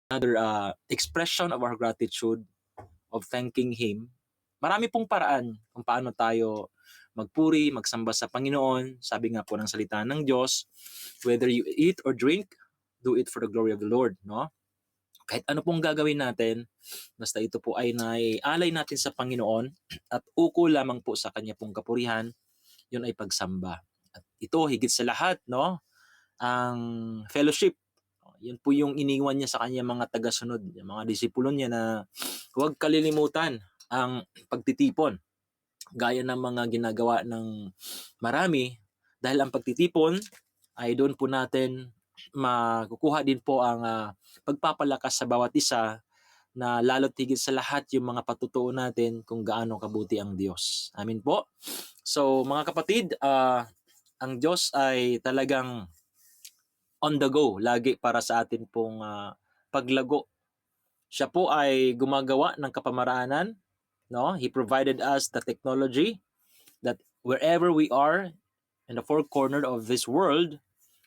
another expression of our gratitude, of thanking Him. Marami pong paraan kung paano tayo magpuri, magsamba sa Panginoon. Sabi nga po ng salita ng Diyos, whether you eat or drink, do it for the glory of the Lord. No? Kahit ano pong gagawin natin, basta ito po ay naialay natin sa Panginoon at uko lamang po sa Kanya pong kapurihan, yun ay pagsamba. At ito, higit sa lahat, no? Ang fellowship. Yun po yung iniwan niya sa kanya mga tagasunod, yung mga disipulo niya na huwag kalilimutan ang pagtitipon. Gaya ng mga ginagawa ng marami, dahil ang pagtitipon ay doon po natin makukuha din po ang pagpapalakas sa bawat isa na lalo't higit sa lahat yung mga patutuo natin kung gaano kabuti ang Diyos. Amin po. So mga kapatid, ang Diyos ay talagang on the go lagi para sa atin pong paglago. Siya po ay gumagawa ng kapamaraanan, no? He provided us the technology that wherever we are in the four corner of this world,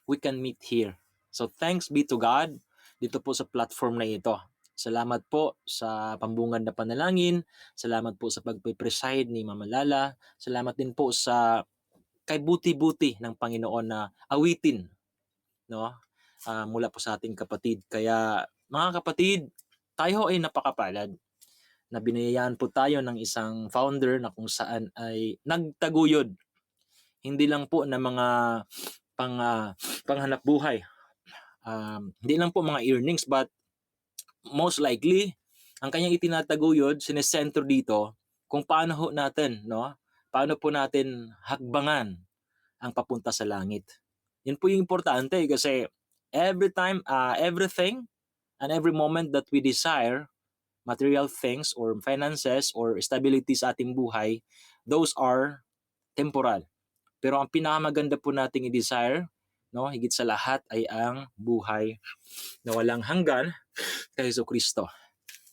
we can meet here. So thanks be to God dito po sa platform na ito. Salamat po sa pambungad na panalangin. Salamat po sa pagpe-preside ni Mama Lala. Salamat din po sa kay buti-buti ng Panginoon na awitin, no? Mula po sa ating kapatid. Kaya mga kapatid, tayo ay napakapalad na binayaan po tayo ng isang founder na kung saan ay nagtaguyod. Hindi lang po na mga panghanap buhay. Hindi lang po mga earnings, but most likely ang kanyang itinataguyod, sinesentro dito kung paano ho natin, no? Paano po natin hakbangan ang papunta sa langit. Yan po yung importante kasi every time, everything and every moment that we desire material things or finances or stability sa ating buhay, those are temporal. Pero ang pinakamaganda po nating i-desire, no, higit sa lahat ay ang buhay na walang hanggan kay Jesucristo.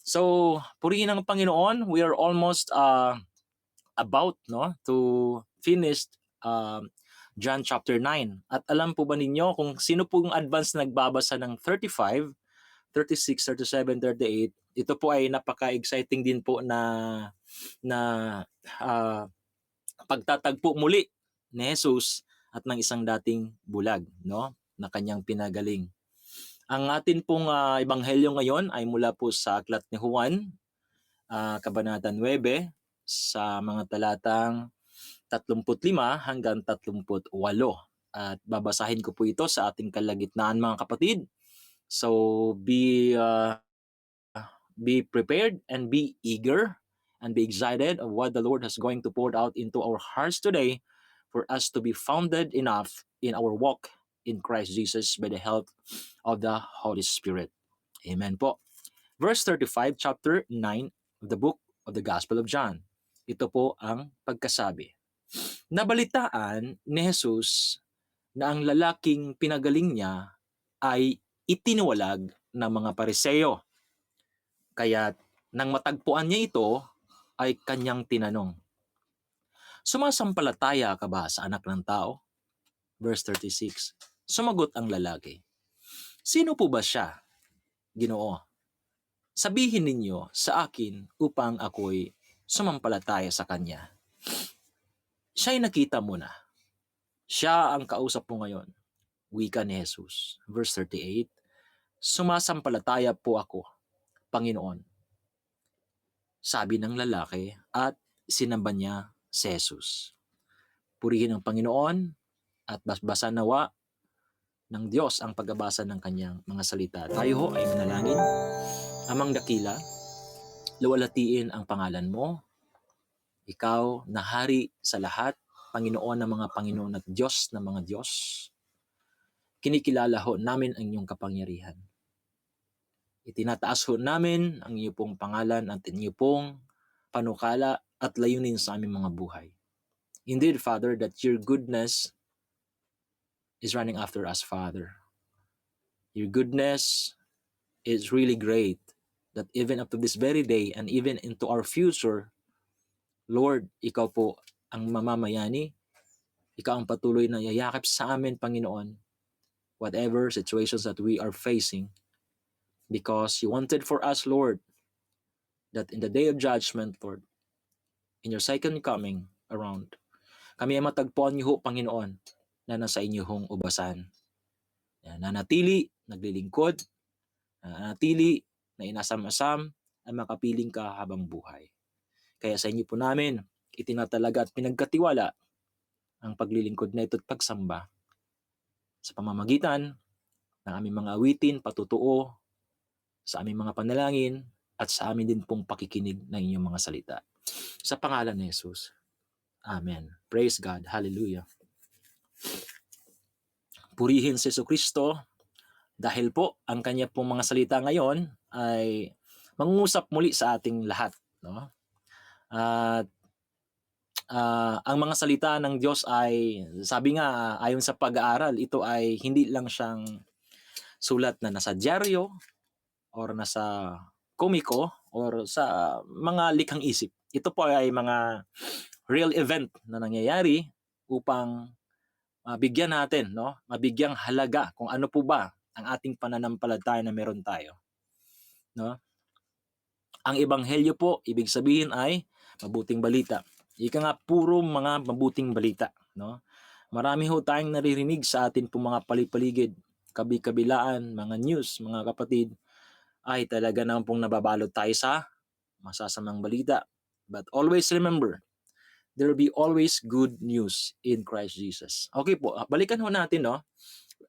So, purihin ang Panginoon. We are almost about, no, to finish John chapter 9. At alam po ba ninyo kung sino po yung advance na nagbabasa ng 35, 36, 37, 38, ito po ay napaka-exciting din po na pagtatagpo muli ni Jesus at ng isang dating bulag, no, na kanyang pinagaling. Ang atin pong ebanghelyo ngayon ay mula po sa aklat ni Juan, kabanata 9, sa mga talatang 35 hanggang 38. At babasahin ko po ito sa ating kalagitnaan, mga kapatid. So be prepared and be eager and be excited of what the Lord has going to pour out into our hearts today for us to be founded enough in our walk in Christ Jesus by the help of the Holy Spirit. Amen po. Verse 35, chapter 9 of the book of the Gospel of John. Ito po ang pagkasabi. Nabalitaan ni Jesus na ang lalaking pinagaling niya ay itiniwalag ng mga Pariseo. Kaya nang matagpuan niya ito, ay kanyang tinanong, sumasampalataya ka ba sa anak ng tao? Verse 36, sumagot ang lalaki, sino po ba siya, Ginoo? Sabihin ninyo sa akin upang ako'y sumampalataya sa kanya. Siya'y nakita mo na. Siya ang kausap mo ngayon. Wika ni Jesus. Verse 38, sumasampalataya po ako, Panginoon. Sabi ng lalaki at sinamba niya si Jesus. Purihin ang Panginoon at basa nawa ng Diyos ang pagbabasa ng kanyang mga salita. Tayo ho ay manalangin. Amang dakila, luwalhatiin ang pangalan mo. Ikaw na hari sa lahat, Panginoon ng mga Panginoon at Diyos ng mga Diyos. Kinikilala ho namin ang iyong kapangyarihan. Itinataas ho namin ang iyong pong pangalan at iyong pong panukala at layunin sa aming mga buhay. Indeed, Father, that your goodness is running after us, Father. Your goodness is really great, that even up to this very day and even into our future, Lord, ikaw po ang mamamayani. Ikaw ang patuloy na yayakap sa amin, Panginoon, whatever situations that we are facing. because you wanted for us, Lord, that in the day of judgment, Lord, in your second coming around, kami ay matagpuan niyo ho, Panginoon, na nasa inyo hong ubasan. Nanatili, naglilingkod, nanatili, na inasam-asam, at makapiling ka habang buhay. Kaya sa inyo po namin, itinatalaga at pinagkatiwala ang paglilingkod na ito at pagsamba sa pamamagitan ng aming mga awitin, patutuo, sa aming mga panalangin, at sa amin din pong pakikinig ng inyong mga salita. Sa pangalan ni Jesus. Amen. Praise God. Hallelujah. Purihin si Jesucristo dahil po ang kanya pong mga salita ngayon ay mangungusap muli sa ating lahat. No? At ang mga salita ng Diyos ay, sabi nga, ayon sa pag-aaral, ito ay hindi lang siyang sulat na nasa dyaryo or nasa komiko or sa mga likhang isip. Ito po ay mga real event na nangyayari upang bigyan natin, no? Mabigyang halaga kung ano po ba ang ating pananampalataya na meron tayo. No? Ang ebanghelyo po, ibig sabihin ay mabuting balita. Ika nga, puro mga mabuting balita. No? Marami ho tayong naririnig sa atin po mga palipaligid, kabi-kabilaan, mga news, mga kapatid, ay talaga naman pong nababalot tayo sa masasamang balita. But always remember, there will be always good news in Christ Jesus. Okay po, balikan ho natin, no?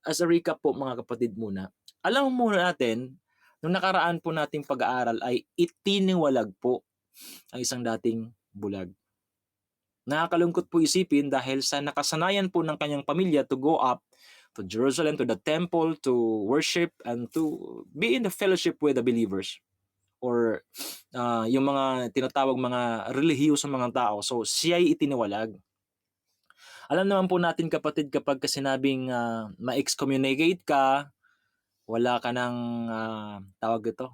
As a recap po mga kapatid muna. Alam mo muna natin, nung nakaraan po nating pag-aaral ay itiniwalag po ang isang dating bulag. Nakakalungkot po isipin dahil sa nakasanayan po ng kanyang pamilya to go up to Jerusalem, to the temple, to worship, and to be in the fellowship with the believers. Or yung mga tinatawag mga relihiyosong mga tao. So siya ay itiniwalag. Alam naman po natin kapatid, kapag sinabing ma-excommunicate ka, wala ka ng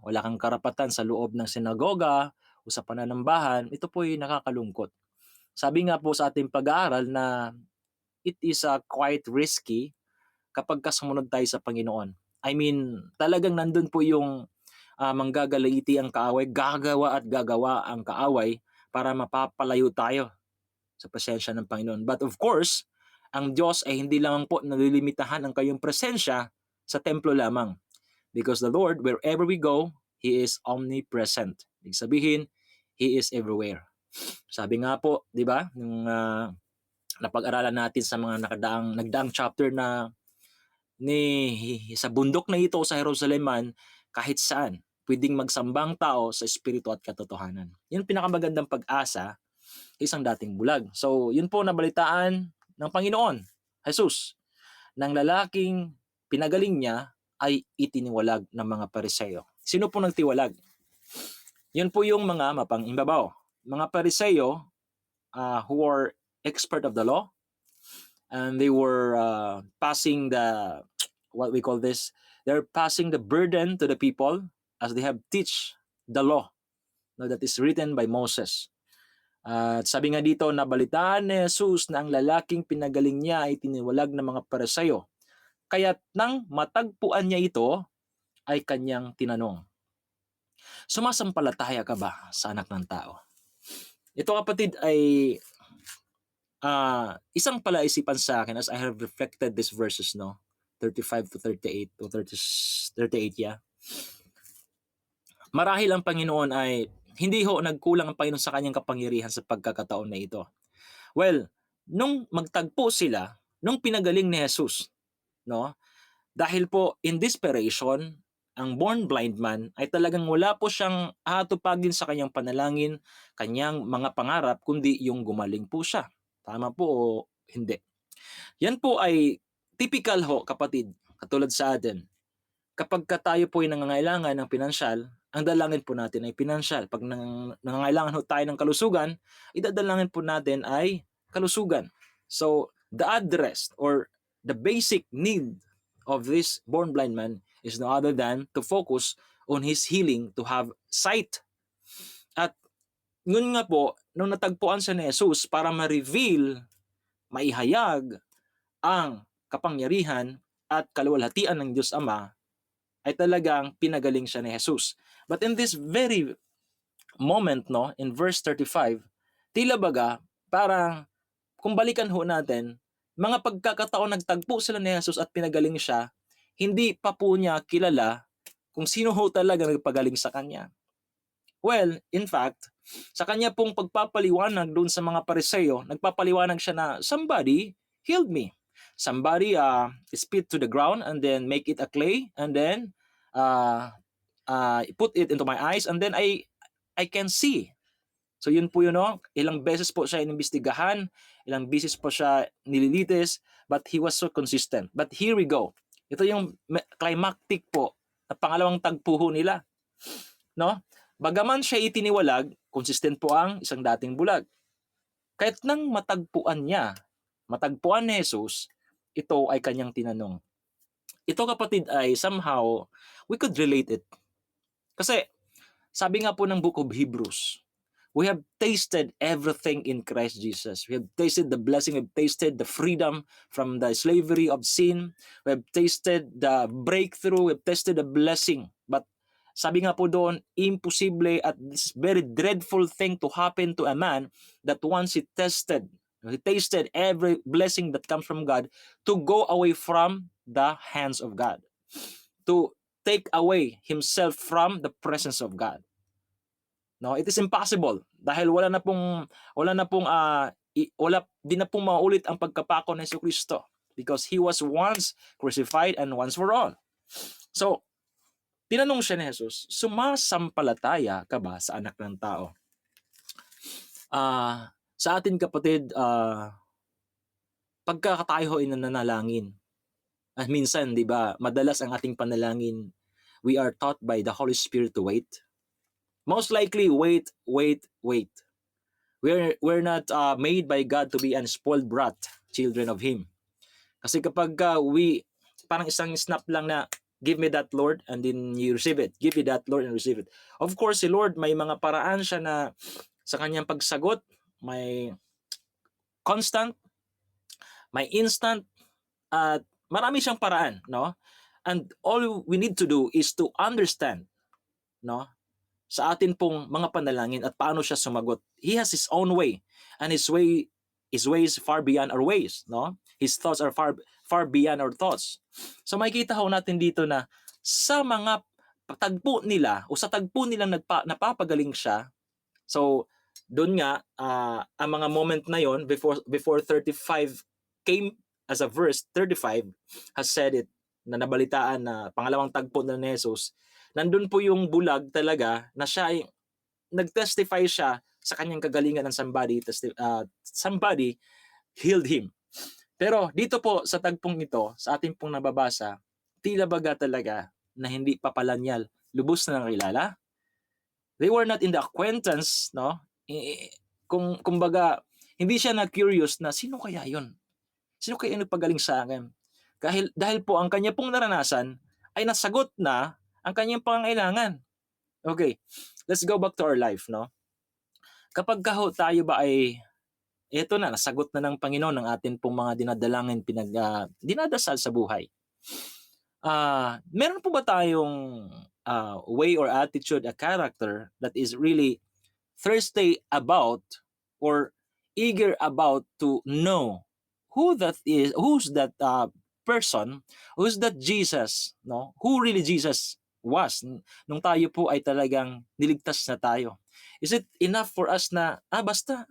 wala kang karapatan sa loob ng sinagoga o sa pananambahan, ito po ay nakakalungkot. Sabi nga po sa ating pag-aaral na it is quite risky kapag sumunod tayo sa Panginoon. I mean, talagang nandun po yung manggagalaiti ang kaaway, gagawa at gagawa ang kaaway para mapapalayo tayo sa presensya ng Panginoon. But of course, ang Diyos ay hindi lamang po nalilimitahan ang kayong presensya sa templo lamang. Because the Lord, wherever we go, He is omnipresent. Ibig sabihin, He is everywhere. Sabi nga po, di ba, yung napag-aralan natin sa mga nagdaang chapter na sa bundok na ito sa Jerusalem, kahit saan, pwedeng magsambang tao sa espiritu at katotohanan. Yun pinakamagandang pag-asa isang dating bulag. So, yun po nabalitaan ng Panginoon, Jesus, ng lalaking pinagaling niya ay itiniwalag ng mga Pariseo. Sino po nagtiwalag? Yun po yung mga mapang-imbabaw. Mga Pariseo who are expert of the law, and they were passing the, what we call this, they're passing the burden to the people as they have teach the law that is written by Moses. At sabi nga dito, nabalitaan ni Jesus na ang lalaking pinagaling niya ay tiniwalag ng mga Pariseo. Kaya't nang matagpuan niya ito, ay kanyang tinanong, sumasampalataya ka ba sa anak ng tao? Ito kapatid ay isang palaisipan sa akin as I have reflected these verses, no? 35 to 38 to 38, yeah. Marahil ang Panginoon ay hindi ho nagkulang ang Panginoon sa kanyang kapangyarihan sa pagkakataon na ito. Well, nung magtagpo sila, nung pinagaling ni Jesus, no? Dahil po in desperation, ang born blind man ay talagang wala po siyang aatupagin sa kanyang panalangin, kanyang mga pangarap, kundi yung gumaling po siya. Tama po o hindi? Yan po ay typical ho, kapatid, katulad sa atin. Kapag tayo po ay nangangailangan ng pinansyal, ang dalangin po natin ay pinansyal. Pag nangangailangan ho tayo ng kalusugan, idadalangin po natin ay kalusugan. So, the address or the basic need of this born blind man is no other than to focus on his healing, to have sight. At yun nga po, nung natagpuan siya ni Jesus para ma-reveal, maihayag ang kapangyarihan at kaluwalhatian ng Diyos Ama, ay talagang pinagaling siya ni Jesus. But in this very moment, no, in verse 35, tila baga, parang kung balikan ho natin, mga pagkakataon nagtagpo sila ni Jesus at pinagaling siya, hindi pa po niya kilala kung sino ho talaga nagpagaling sa kanya. Well, in fact, sa kanya pong pagpapaliwanag doon sa mga Pariseo, nagpapaliwanag siya na somebody healed me. Somebody spit to the ground and then make it a clay and then uh, put it into my eyes and then I can see. So yun po yun, no? Ilang beses po siya inimbestigahan, ilang beses po siya nililitis, but he was so consistent. But here we go. Ito yung climactic po na pangalawang tagpo ho nila, no? Bagaman siya itiniwalag, consistent po ang isang dating bulag. Kahit nang matagpuan ni Jesus, ito ay kanyang tinanong. Ito kapatid ay somehow, we could relate it. Kasi sabi nga po ng Book of Hebrews, we have tasted everything in Christ Jesus. We have tasted the blessing, we have tasted the freedom from the slavery of sin. We have tasted the breakthrough, we have tasted the blessing. But sabi nga po doon, imposible at this very dreadful thing to happen to a man that once he tasted every blessing that comes from God, to go away from the hands of God, to take away himself from the presence of God. No, it is impossible dahil wala din na pong maulit ang pagkapako ni Jesucristo because he was once crucified and once for all. So, tinanong siya ni Jesus, sumasampalataya ka ba sa anak ng tao? Sa atin kapatid, pagka tayo ay nananalangin, at minsan, di ba, madalas ang ating panalangin, we are taught by the Holy Spirit to wait. Most likely, wait. We're not made by God to be unspoiled brat, children of Him. Kasi kapag parang isang snap lang na, give me that Lord, and then you receive it. Give me that Lord and receive it. Of course, si Lord, may mga paraan siya na sa kanyang pagsagot, may constant, may instant, at marami siyang paraan, no? And all we need to do is to understand, no, sa atin pong mga panalangin at paano siya sumagot. He has his own way, and his ways far beyond our ways, no? His thoughts are far beyond our thoughts. So makikita ho natin dito na sa mga tagpo nila o sa tagpo nilang napapagaling siya. So doon nga ang mga moment na yon before 35 came as a verse 35 has said it, na nabalitaan na pangalawang tagpo na ni Jesus. Nandun po yung bulag talaga na siya ay nag-testify siya sa kanyang kagalingan ng somebody healed him. Pero dito po sa tagpong ito, sa ating pong nababasa, tila baga talaga na hindi pa palanyal, lubos na nakilala. They were not in the acquaintance, no? Kumbaga, hindi siya na-curious na sino kaya yun? Sino kaya nagpagaling sa akin? Dahil po ang kanya pong naranasan ay nasagot na ang kanyang pangangailangan. Okay, let's go back to our life, no? Kapag tayo ba ay eto na, nasagot na ng Panginoon ang atin pong mga dinadalangin, dinadasal sa buhay. Meron po ba tayong way or attitude, a character that is really thirsty about or eager about to know who's that person, who's that Jesus, no? Who really Jesus was nung tayo po ay talagang niligtas na tayo. Is it enough for us na basta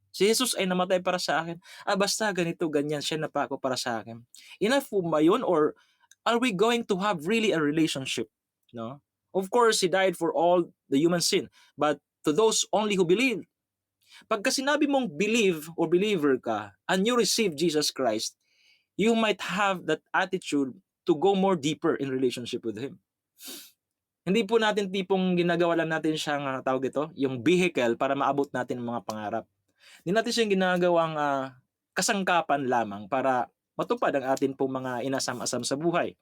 si Jesus ay namatay para sa akin, basta ganito ganyan siya na pa ako para sa akin? Enough po ba yun, or are we going to have really a relationship, no? Of course, He died for all the human sin, but to those only who believe. Pagka sinabi mong believe or believer ka and you receive Jesus Christ, you might have that attitude to go more deeper in relationship with Him. Hindi po natin tipong ginagawa lang natin siyang tawag ito, yung vehicle para maabot natin ang mga pangarap. Hindi natin siyang ginagawang kasangkapan lamang para matupad ang atin pong mga inasam-asam sa buhay.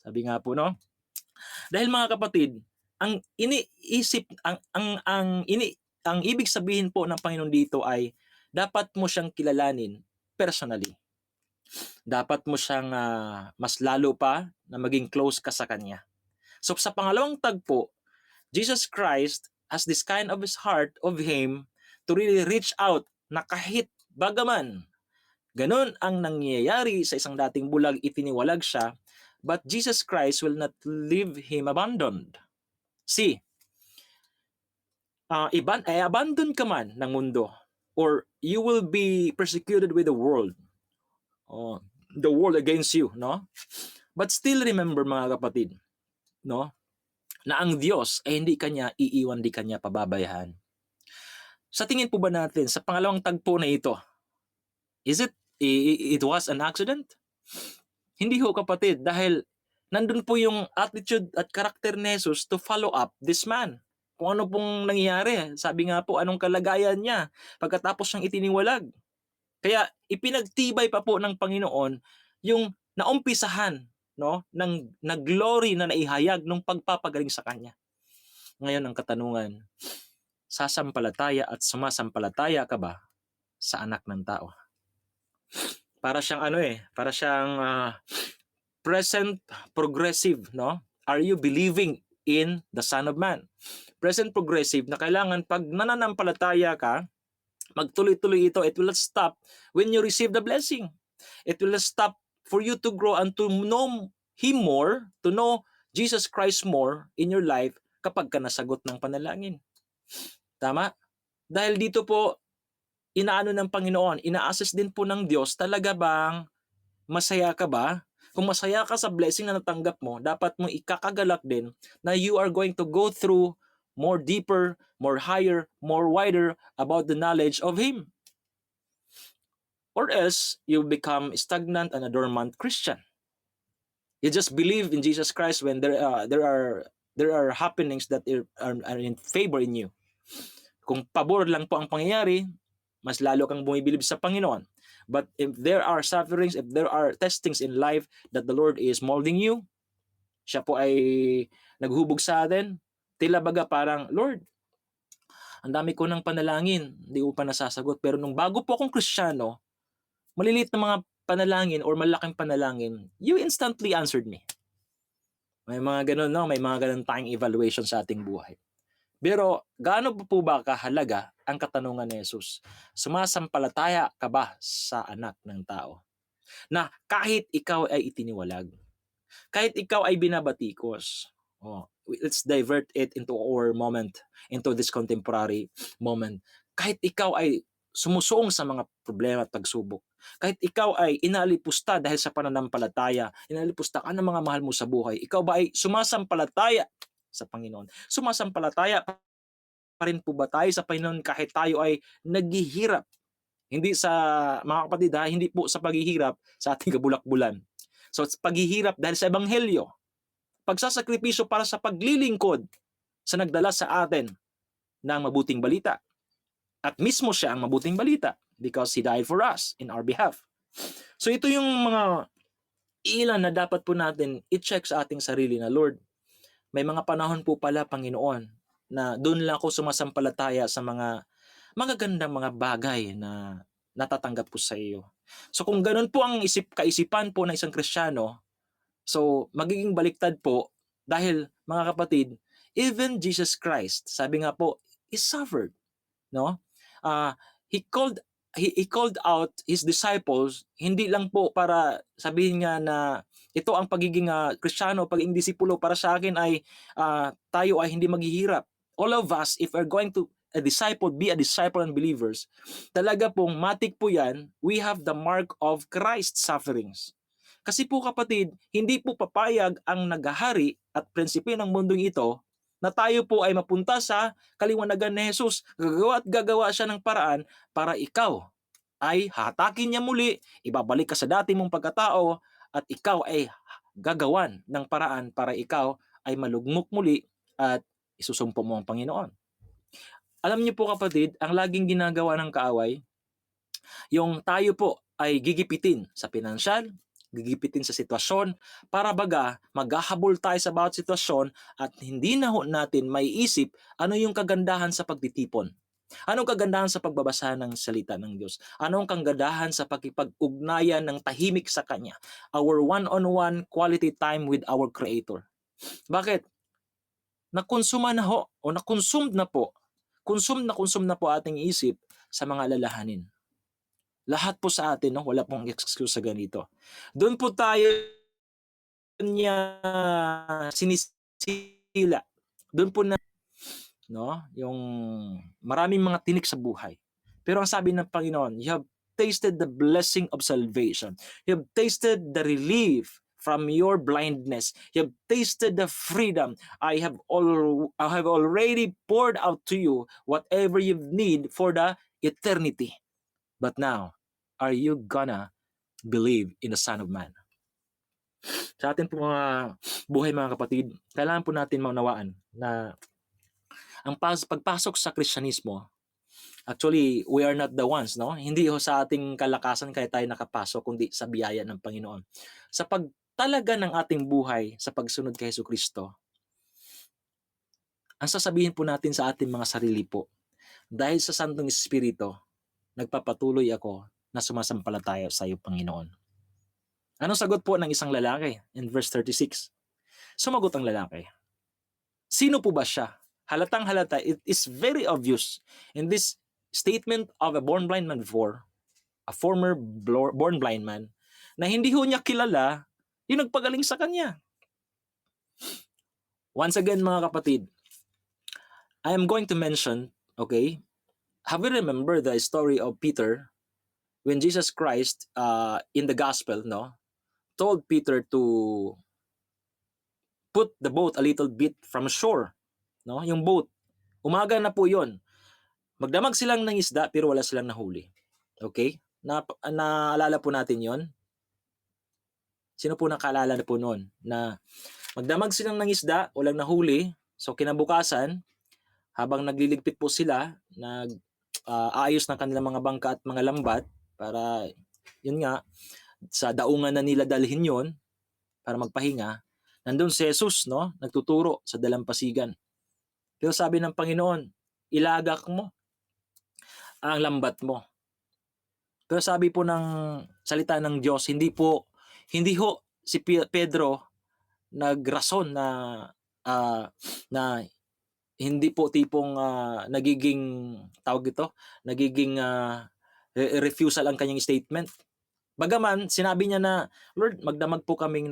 Sabi nga po, no? Dahil mga kapatid, ang ibig sabihin po ng Panginoon dito ay dapat mo siyang kilalanin personally. Dapat mo siyang mas lalo pa na maging close ka sa Kanya. So sa pangalawang tagpo, Jesus Christ has this kind of his heart of Him to really reach out na kahit bagaman ganun ang nangyayari sa isang dating bulag, itiniwalag siya, but Jesus Christ will not leave him abandoned. See, abandon ka man ng mundo, or you will be persecuted with the world, the world against you, no? But still remember, mga kapatid, no, na ang Diyos ay hindi kanya iiwan, di kanya pababayaan. Sa tingin po ba natin, sa pangalawang tagpo na ito, it was an accident? Hindi ho, kapatid, dahil nandun po yung attitude at karakter ni Jesus to follow up this man. Kung ano pong nangyayari. Sabi nga po, anong kalagayan niya pagkatapos siyang itiniwalag. Kaya ipinagtibay pa po ng Panginoon yung naumpisahan, no, ng glory na naihayag nung pagpapagaling sa kanya. Ngayon ang katanungan, sasampalataya at sumasampalataya ka ba sa anak ng tao? Para siyang para siyang present progressive, no? Are you believing in the Son of Man? Present progressive na kailangan pag nananampalataya ka, magtuloy-tuloy ito. It will not stop when you receive the blessing. It will not stop for you to grow and to know Him more, to know Jesus Christ more in your life kapag ka nasagot ng panalangin. Tama? Dahil dito po, inaano ng Panginoon, ina-assess din po ng Diyos, talaga bang masaya ka ba? Kung masaya ka sa blessing na natanggap mo, dapat mo ikakagalak din na you are going to go through more deeper, more higher, more wider about the knowledge of Him. Or else, you become stagnant and a dormant Christian. You just believe in Jesus Christ when there are happenings that are in favor in you. Kung pabor lang po ang pangyayari, mas lalo kang bumibilib sa Panginoon. But if there are sufferings, if there are testings in life that the Lord is molding you, siya po ay naghubog sa atin, tila baga parang, Lord, ang dami ko ng panalangin, hindi ko pa nasasagot. Pero nung bago po akong Kristiyano, maliliit na mga panalangin or malaking panalangin, you instantly answered me. May mga ganun, no? May mga ganun tayong evaluation sa ating buhay. Pero gaano po ba kahalaga ang katanungan ni Jesus? Sumasampalataya ka ba sa anak ng tao? Na kahit ikaw ay itiniwalag, kahit ikaw ay binabatikos, let's divert it into our moment, into this contemporary moment. Kahit ikaw ay sumusuong sa mga problema at pagsubok, kahit ikaw ay inalipusta dahil sa pananampalataya, inalipusta ka ng mga mahal mo sa buhay, ikaw ba ay sumasampalataya sa Panginoon? Sumasampalataya pa rin po ba tayo sa Panginoon kahit tayo ay naghihirap? Hindi sa, mga kapatid ha, hindi po sa paghihirap sa ating kabulak-bulan. So paghihirap dahil sa Ebanghelyo, pagsasakripisyo para sa paglilingkod sa nagdala sa atin ng mabuting balita. At mismo siya ang mabuting balita because He died for us in our behalf. So ito yung mga ilan na dapat po natin i-check sa ating sarili na, Lord, may mga panahon po pala, Panginoon, na doon lang ako sumasampalataya sa mga magagandang mga bagay na natatanggap ko sa iyo. So kung ganun po ang kaisipan po ng isang Kristiyano, so magiging baliktad po dahil, mga kapatid, even Jesus Christ, sabi nga po, is suffered, no? He called out His disciples, hindi lang po para sabihin niya na ito ang pagiging Kristiyano, pagiging disipulo para sa akin ay tayo ay hindi maghihirap. All of us, if we're going to be a disciple and believers, talaga pong matik po yan, we have the mark of Christ's sufferings. Kasi po, kapatid, hindi po papayag ang naghahari at prinsipyo ng mundong ito na tayo po ay mapunta sa kaliwanagan ni Jesus. Gagawa siya ng paraan para ikaw ay hatakin niya muli, ibabalik ka sa dati mong pagkatao, at ikaw ay gagawan ng paraan para ikaw ay malugmok muli at isusumpo mo ang Panginoon. Alam niyo po, kapatid, ang laging ginagawa ng kaaway, yung tayo po ay gigipitin sa pinansyal, gigipitin sa sitwasyon, para baga maghahabol tayo sa bawat sitwasyon at hindi na natin maiisip ano yung kagandahan sa pagtitipon. Anong kagandahan sa pagbabasa ng salita ng Diyos? Anong kagandahan sa pakipag-ugnayan ng tahimik sa Kanya? Our one-on-one quality time with our Creator. Bakit? nakonsuma na ho o na-consumed na po, consumed na po ating isip sa mga alalahanin. Lahat po sa atin, no, wala pong excuse sa ganito. Doon po tayo niya sinisila. Doon po na, no, yung maraming mga tinik sa buhay. Pero ang sabi ng Panginoon, you have tasted the blessing of salvation. You have tasted the relief from your blindness. You have tasted the freedom. I have already poured out to you whatever you need for the eternity. But now, are you gonna believe in the Son of Man? Sa atin po mga buhay mga kapatid, kailangan po natin maunawaan na ang pagpasok sa Kristyanismo, actually, we are not the ones, no? Hindi ho sa ating kalakasan kaya tayo nakapasok, kundi sa biyaya ng Panginoon. Sa pagtalaga ng ating buhay sa pagsunod kay Jesucristo, ang sasabihin po natin sa ating mga sarili po, dahil sa Santong Espiritu, nagpapatuloy ako na sumasampalataya sa iyo, Panginoon. Anong sagot po ng isang lalaki in verse 36? Sumagot ang lalaki. Sino po ba siya? Halatang halata, it is very obvious in this statement of a born blind man before, a former born blind man, na hindi ho niya kilala yung nagpagaling sa kanya. Once again mga kapatid, I am going to mention, okay, have you remember the story of Peter when Jesus Christ in the gospel, no, told Peter to put the boat a little bit from shore, no? Yung boat, umaga na po 'yon. Magdamag silang ng isda pero wala silang nahuli. Okay? Naalala po natin 'yon. Sino po nakaalala na po noon na magdamag silang ng isda, walang nahuli. So kinabukasan, habang nagliligpit po sila, aayos ng kanilang mga bangka at mga lambat para yun nga sa daungan na nila dalhin yon para magpahinga. Nandun si Jesus, no, nagtuturo sa dalampasigan. Pero sabi ng Panginoon, ilagak mo ang lambat mo. Pero sabi po ng salita ng Diyos, hindi ho si Pedro nagrason na hindi po tipong nagiging refusal ang kanyang statement. Bagaman sinabi niya na, Lord, magdamag po kaming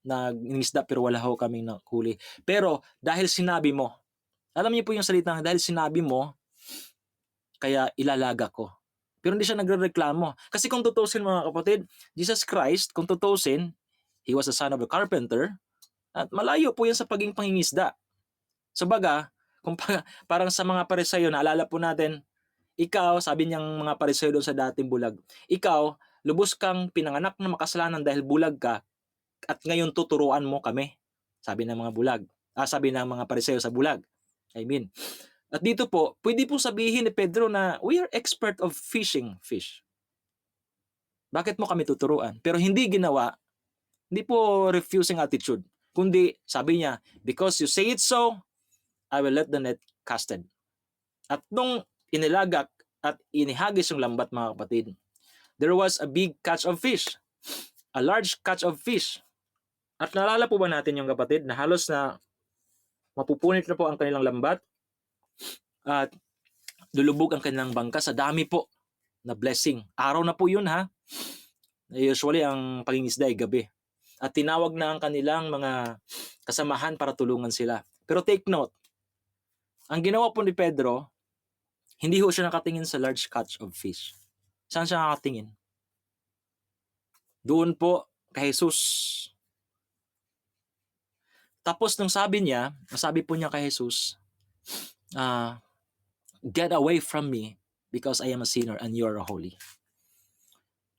nangisda pero wala ho kaming nahuli. Pero dahil sinabi mo, alam niyo po yung salita, dahil sinabi mo, kaya ilalaga ko. Pero hindi siya nagrereklamo. Kasi kung tutusin mga kapatid, Jesus Christ, kung tutusin, He was the son of a carpenter, at malayo po yan sa paging pangingisda. So baga, parang sa mga Pariseyo, naalala po natin, ikaw, sabi niyang mga Pariseyo doon sa dating bulag, ikaw, lubos kang pinanganak na makasalanan dahil bulag ka, at ngayon tuturuan mo kami. Sabi ng mga bulag. Sabi ng mga Pariseyo sa bulag. I mean, at dito po, pwede po sabihin ni Pedro na we are expert of fishing fish. Bakit mo kami tuturuan? Pero hindi ginawa, hindi po refusing attitude. Kundi sabi niya, because you say it so, I will let the net casted. At nung inilagak at inihagis yung lambat mga kapatid, there was a big catch of fish. A large catch of fish. At naalala po ba natin yung kapatid na halos na mapupunit na po ang kanilang lambat at lulubog ang kanilang bangka sa dami po na blessing. Araw na po yun ha. Usually ang pangingisda ay gabi. At tinawag na ang kanilang mga kasamahan para tulungan sila. Pero take note, ang ginawa po ni Pedro, hindi ho siya nakatingin sa large catch of fish. Saan siya nakatingin? Doon po kay Jesus. Tapos nung sabi po niya kay Jesus, get away from me because I am a sinner and you are holy.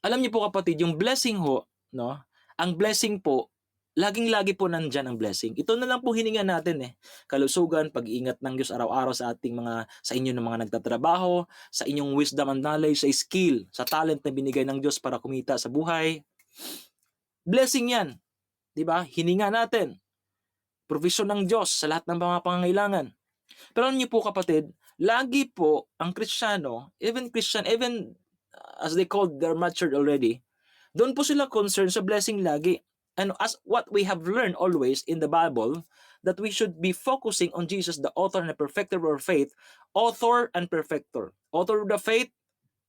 Alam niyo po kapatid, yung blessing ho, no? Ang blessing po, laging-lagi po nandyan ang blessing. Ito na lang po hininga natin kalusugan, pag-iingat ng Diyos araw-araw sa inyo ng mga nagtatrabaho, sa inyong wisdom and knowledge, sa skill, sa talent na binigay ng Diyos para kumita sa buhay. Blessing yan. 'Di ba? Hininga natin. Provision ng Diyos sa lahat ng mga pangangailangan. Pero alam niyo po kapatid, lagi po ang Kristiyano, even as they called, they're matured already, doon po sila concerned sa blessing lagi. And as what we have learned always in the Bible, that we should be focusing on Jesus, the author and the perfecter of our faith. Author and perfecter. Author of the faith,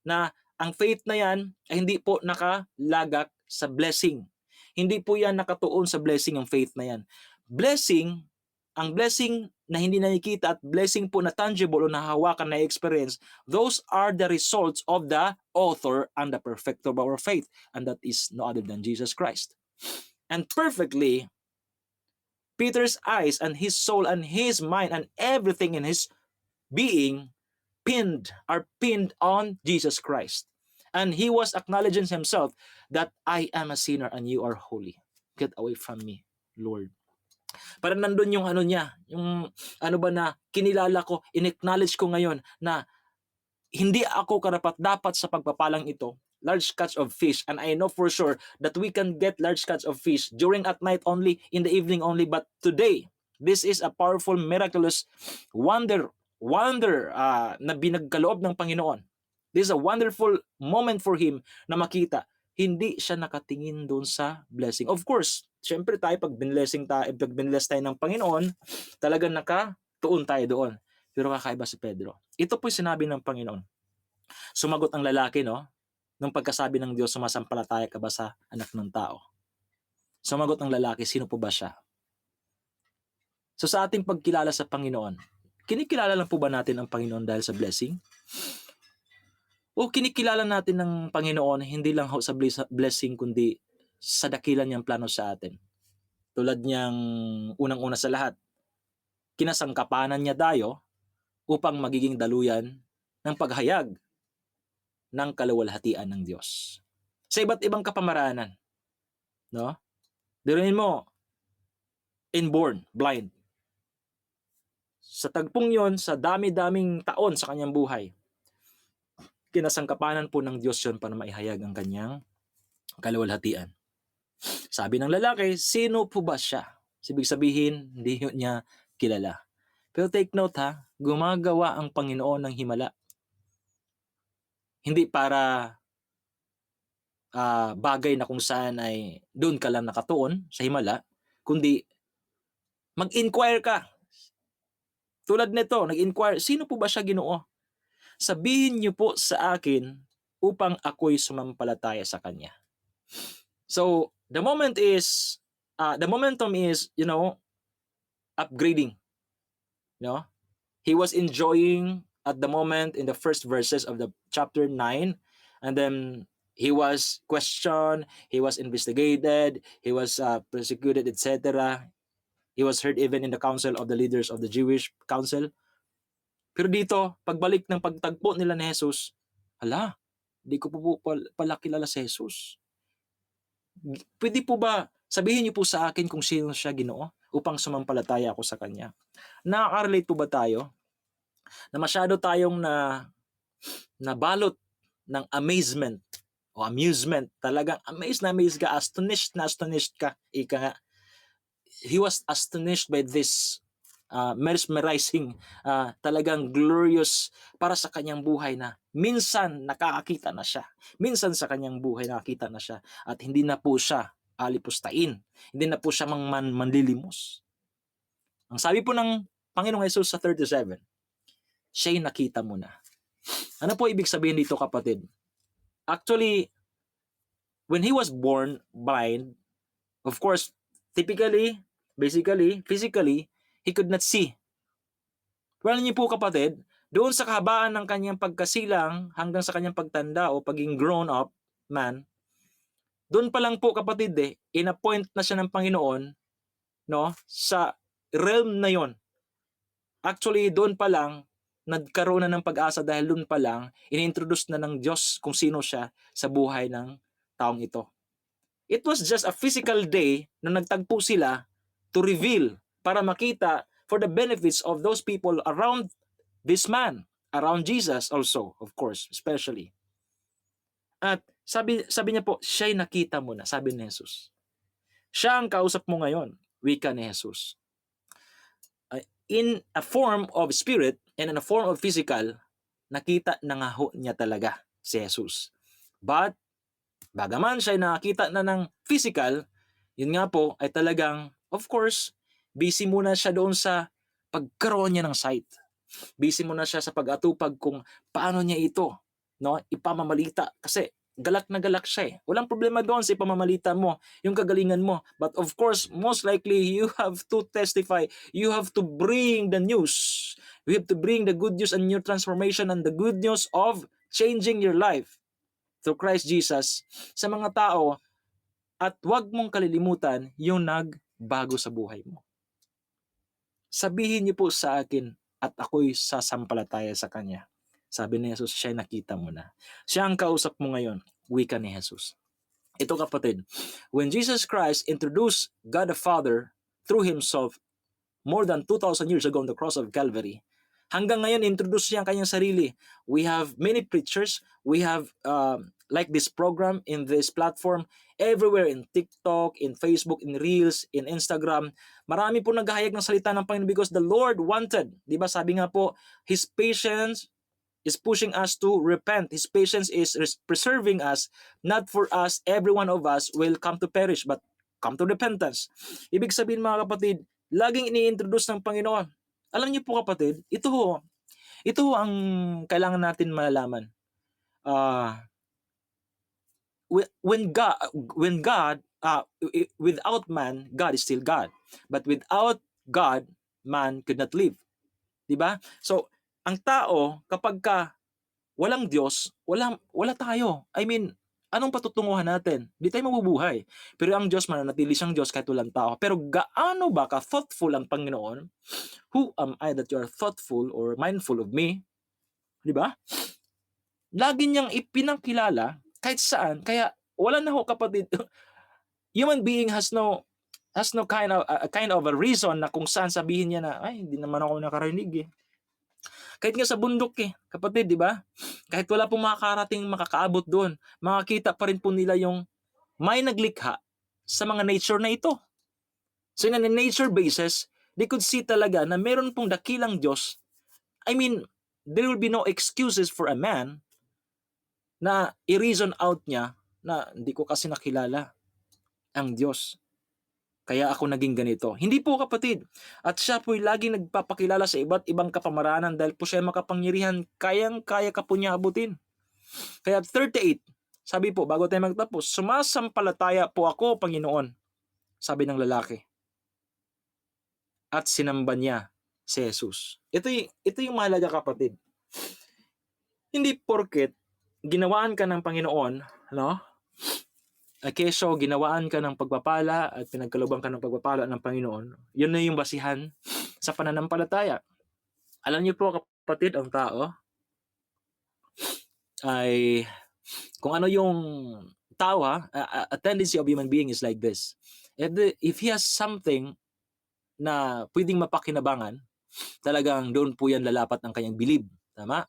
na ang faith na yan ay hindi po nakalagak sa blessing. Hindi po yan nakatuon sa blessing ang faith na yan. Blessing, ang blessing na hindi nakikita at blessing po na tangible o nahawakan na experience, those are the results of the author and the perfecter of our faith, and that is no other than Jesus Christ. And perfectly, Peter's eyes and his soul and his mind and everything in his being are pinned on Jesus Christ. And he was acknowledging himself that I am a sinner and you are holy. Get away from me, Lord. Parang nandun yung ano niya, yung ano ba na kinilala ko, in-acknowledge ko ngayon na hindi ako karapat-dapat sa pagpapalang ito, large catch of fish, and I know for sure that we can get large catch of fish during at night only, in the evening only, but today, this is a powerful, miraculous wonder na binagkaloob ng Panginoon. This is a wonderful moment for him na makita. Hindi siya nakatingin doon sa blessing. Of course, syempre tayo pag binless tayo ng Panginoon, talagang nakatuon tayo doon. Pero kakaiba si Pedro. Ito po sinabi ng Panginoon. Sumagot ang lalaki, no? Nung pagkasabi ng Diyos, sumasampalataya ka ba sa anak ng tao? Sumagot ang lalaki, sino po ba siya? So sa ating pagkilala sa Panginoon, kinikilala lang po ba natin ang Panginoon dahil sa blessing? O kinikilala natin ng Panginoon hindi lang sa blessing kundi sa dakilan niyang plano sa atin? Tulad niyang unang-una sa lahat, kinasangkapanan niya tayo upang magiging daluyan ng paghayag ng kaluwalhatian ng Diyos. Sa iba't ibang kapamaranan, no? Diruin mo, inborn, blind. Sa tagpong yon, sa dami-daming taon sa kanyang buhay, kinasangkapanan po ng Diyos yon para maihayag ang kanyang kaluwalhatian. Sabi ng lalaki, sino po ba siya? Ibig sabihin, hindi niya kilala. Pero take note ha, gumagawa ang Panginoon ng himala. Hindi para bagay na kung saan ay doon ka lang nakatuon sa himala, kundi mag-inquire ka. Tulad nito, nag-inquire, sino po ba siya, Ginoo? Sabihin niyo po sa akin upang ako'y sumampalataya sa kanya. So, the momentum is, upgrading. He was enjoying at the moment in the first verses of the chapter 9, and then he was questioned, he was investigated, he was persecuted, etc. He was heard even in the council of the leaders of the Jewish council. Pero dito, pagbalik ng pagtagpo nila ni Jesus, di ko po pala kilala si Jesus. Pwede po ba, sabihin niyo po sa akin kung sino siya, Ginoo, upang sumampalataya ako sa kanya? Nakaka-relate po ba tayo na masyado tayong nabalot ng amazement o amusement? Talagang amazed ka, astonished ka. Ika nga, he was astonished by this mesmerizing, talagang glorious para sa kanyang buhay na minsan nakakakita na siya. Minsan sa kanyang buhay nakakita na siya at hindi na po siya alipustain. Hindi na po siya manlilimos. Ang sabi po ng Panginoong Hesus sa 37, siya'y nakita mo na. Ano po ibig sabihin dito, kapatid? Actually, when he was born blind, of course, typically, basically, physically, he could not see. Pero niyo po, kapatid, doon sa kahabaan ng kanyang pagkasilang hanggang sa kanyang pagtanda o pagiging grown up man, doon pa lang po, kapatid, in-appoint na siya ng Panginoon, no, sa realm na yon. Actually, doon pa lang nagkaroon na ng pag-asa dahil doon pa lang inintroduce na ng Diyos kung sino siya sa buhay ng taong ito. It was just a physical day na nagtagpo sila to reveal, para makita, for the benefits of those people around this man, around Jesus also, of course, especially. At sabi niya po, siya'y nakita mo na, sabi ni Jesus. Siya ang kausap mo ngayon, wika ni Jesus. In a form of spirit and in a form of physical, nakita na nga ho niya talaga si Jesus. But, bagaman siya nakita na ng physical, yun nga po ay talagang, of course, Busy muna siya doon sa pagkaroon niya ng sight. Busy muna siya sa pag-atupag kung paano niya ito, no, ipamamalita. Kasi galak na galak siya eh. Walang problema doon sa ipamamalita mo, yung kagalingan mo. But of course, most likely, you have to testify. You have to bring the news. You have to bring the good news and your transformation and the good news of changing your life through Christ Jesus sa mga tao, at huwag mong kalilimutan yung nagbago sa buhay mo. Sabihin niyo po sa akin at ako'y sasampalataya sa Kanya. Sabi ni Jesus, siya nakita mo na. Siya ang kausap mo ngayon, wika ni Jesus. Ito kapatid, when Jesus Christ introduced God the Father through Himself more than 2,000 years ago on the cross of Calvary, hanggang ngayon introduce niya ang kanyang sarili. We have many preachers, we have like this program in this platform, everywhere in TikTok, in Facebook, in Reels, in Instagram. Marami po naghahayag ng salita ng Panginoon because the Lord wanted. Di ba sabi nga po, His patience is pushing us to repent. His patience is preserving us, not for us, every one of us will come to perish, but come to repentance. Ibig sabihin mga kapatid, laging ini-introduce ng Panginoon. Alam niyo po kapatid, ito ang kailangan natin malalaman. When God, without man, God is still God. But without God, man could not live. Diba? So, ang tao, kapag walang Diyos, wala tayo. I mean, anong patutunguhan natin? Di tayo mabubuhay. Pero ang Diyos, mananatili siyang Diyos kahit walang tao. Pero gaano ba ka-thoughtful ang Panginoon? Who am I that you are thoughtful or mindful of me? Diba? Lagi niyang ipinakilala kahit saan. Kaya wala na ho kapatid. Human being has no kind of a reason na kung saan sabihin niya na, ay, hindi naman ako nakarinig eh. Kahit nga sa bundok eh, kapatid, di ba? Kahit wala pong makakarating makakaabot doon, makakita pa rin po nila yung may naglikha sa mga nature na ito. So in a nature basis, they could see talaga na meron pong dakilang Diyos. I mean, there will be no excuses for a man na i-reason out niya na hindi ko kasi nakilala ang Diyos, kaya ako naging ganito. Hindi po kapatid. At siya po'y laging nagpapakilala sa iba't ibang kapamaranan dahil po siya makapangyarihan, kayang-kaya ka po niya abutin. Kaya 38, sabi po, bago tayo magtapos, sumasampalataya po ako, Panginoon, sabi ng lalaki. At sinamba niya si Jesus. Ito yung mahalaga kapatid. Hindi porket ginawaan ka ng Panginoon, no? Keso ginawaan ka ng pagpapala at pinagkalooban ka ng pagpapala ng Panginoon, yun na yung basihan sa pananampalataya. Alam niyo po kapatid, ang tao ay, kung ano yung tao a tendency of human being is like this. If he has something na pwedeng mapakinabangan, talagang doon po yan lalapat ang kanyang bilib. Tama?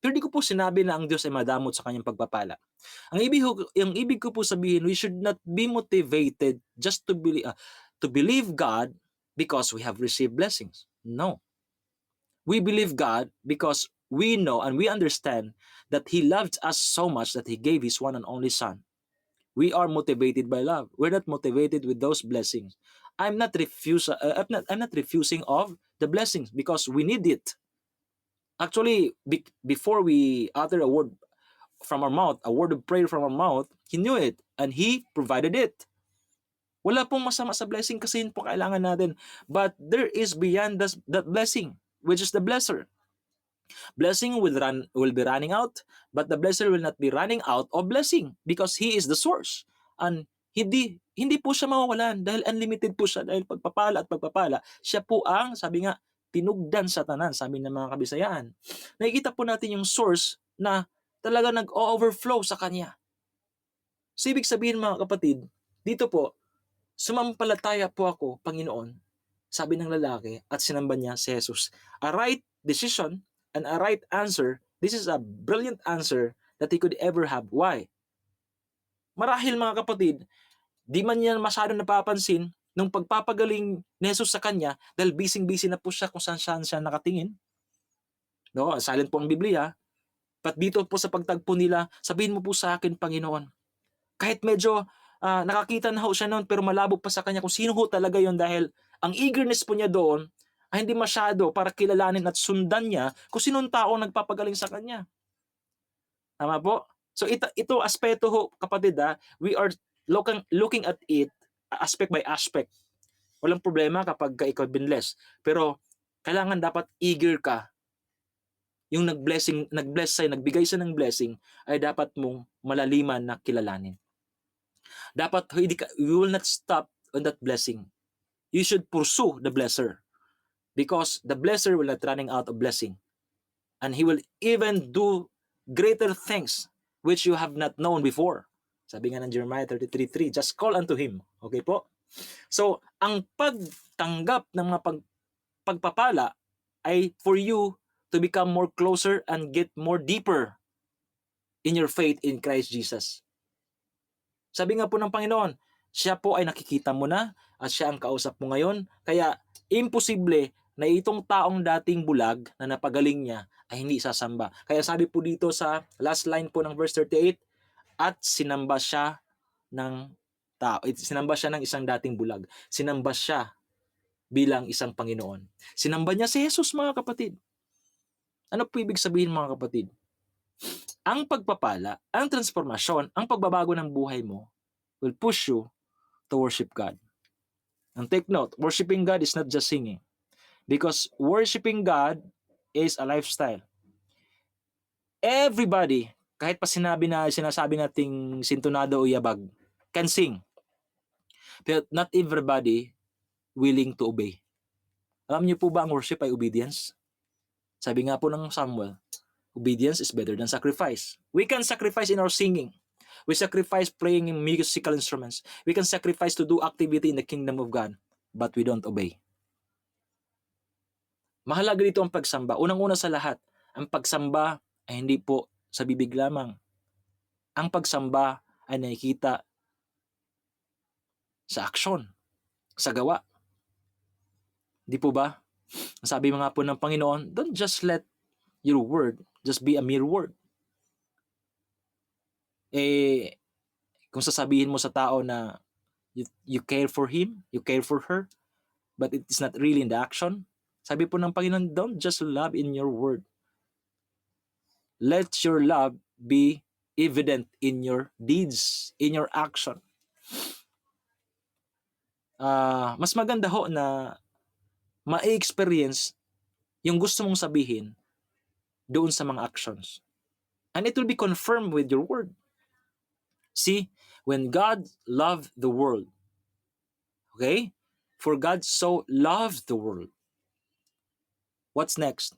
Pero di ko po sinabi na ang Diyos ay madamot sa kanyang pagpapala. Ang ibig ko po sabihin, we should not be motivated just to believe God because we have received blessings. No. We believe God because we know and we understand that He loved us so much that He gave His one and only Son. We are motivated by love. We're not motivated with those blessings. I'm not refusing of the blessings because we need it. Actually, before we utter a word from our mouth, a word of prayer from our mouth, He knew it and He provided it. Wala pong masama sa blessing kasi yun po kailangan natin. But there is beyond that blessing, which is the blesser. Blessing will be running out, but the blesser will not be running out of blessing because He is the source. And hindi po siya mawawalan dahil unlimited po siya, dahil pagpapala at pagpapala. Siya po ang, sabi nga, tinugdan sa tanan, sabi ng mga Kabisayaan. Nakikita po natin yung source na talaga nag-overflow sa Kanya. So ibig sabihin mga kapatid, dito po, sumampalataya po ako, Panginoon, sabi ng lalaki, at sinamba niya si Jesus. A right decision and a right answer, this is a brilliant answer that he could ever have. Why? Marahil mga kapatid, di man niya masyado napapansin nung pagpapagaling ni Jesus sa kanya dahil busy na po siya kung saan siya nakatingin. No, silent po ang Biblia. But dito po sa pagtagpo nila, sabihin mo po sa akin, Panginoon, kahit medyo nakakita na ho siya noon pero malabo pa sa kanya kung sino ho talaga yon dahil Ang eagerness po niya doon ay hindi masyado para kilalanin at sundan niya kung sinong tao nagpapagaling sa kanya. Tama po? So ito aspeto ho, kapatid, we are looking at it aspect by aspect. Walang problema kapag ikaw binless. Pero kailangan dapat eager ka. Yung nag-bless sa'yo, nagbigay siya ng blessing, ay dapat mong malaliman na kilalanin. Dapat you will not stop on that blessing. You should pursue the blesser. Because the blesser will not running out of blessing. And he will even do greater things which you have not known before. Sabi nga ng Jeremiah 33:3, just call unto him. Okay po? So, ang pagtanggap ng mga pagpapala ay for you to become more closer and get more deeper in your faith in Christ Jesus. Sabi nga po ng Panginoon, siya po ay nakikita mo na at siya ang kausap mo ngayon. Kaya imposible na itong taong dating bulag na napagaling niya ay hindi sasamba. Kaya sabi po dito sa last line po ng verse 38, at sinamba siya ng tao. Sinamba siya ng isang dating bulag. Sinamba siya bilang isang Panginoon. Sinamba niya si Jesus, mga kapatid. Ano po ibig sabihin, mga kapatid? Ang pagpapala, ang transformasyon, ang pagbabago ng buhay mo will push you to worship God. And take note, worshiping God is not just singing. Because worshiping God is a lifestyle. Everybody, kahit pa sinasabi nating sintonado o yabag, can sing. But not everybody willing to obey. Alam niyo po ba ang worship ay obedience? Sabi nga po ng Samuel, obedience is better than sacrifice. We can sacrifice in our singing. We sacrifice playing in musical instruments. We can sacrifice to do activity in the kingdom of God, but we don't obey. Mahalaga dito ang pagsamba. Unang-una sa lahat, ang pagsamba ay hindi po sa bibig lamang. Ang pagsamba ay nakikita sa aksyon, sa gawa. Di po ba? Sabi nga po ng Panginoon, don't just let your word just be a mere word. Kung sasabihin mo sa tao na you care for him, you care for her, but it is not really in the action, sabi po ng Panginoon, don't just love in your word. Let your love be evident in your deeds, in your action. Mas maganda ho na ma-experience yung gusto mong sabihin doon sa mga actions. And it will be confirmed with your word. See, when God loved the world, okay? For God so loved the world. What's next?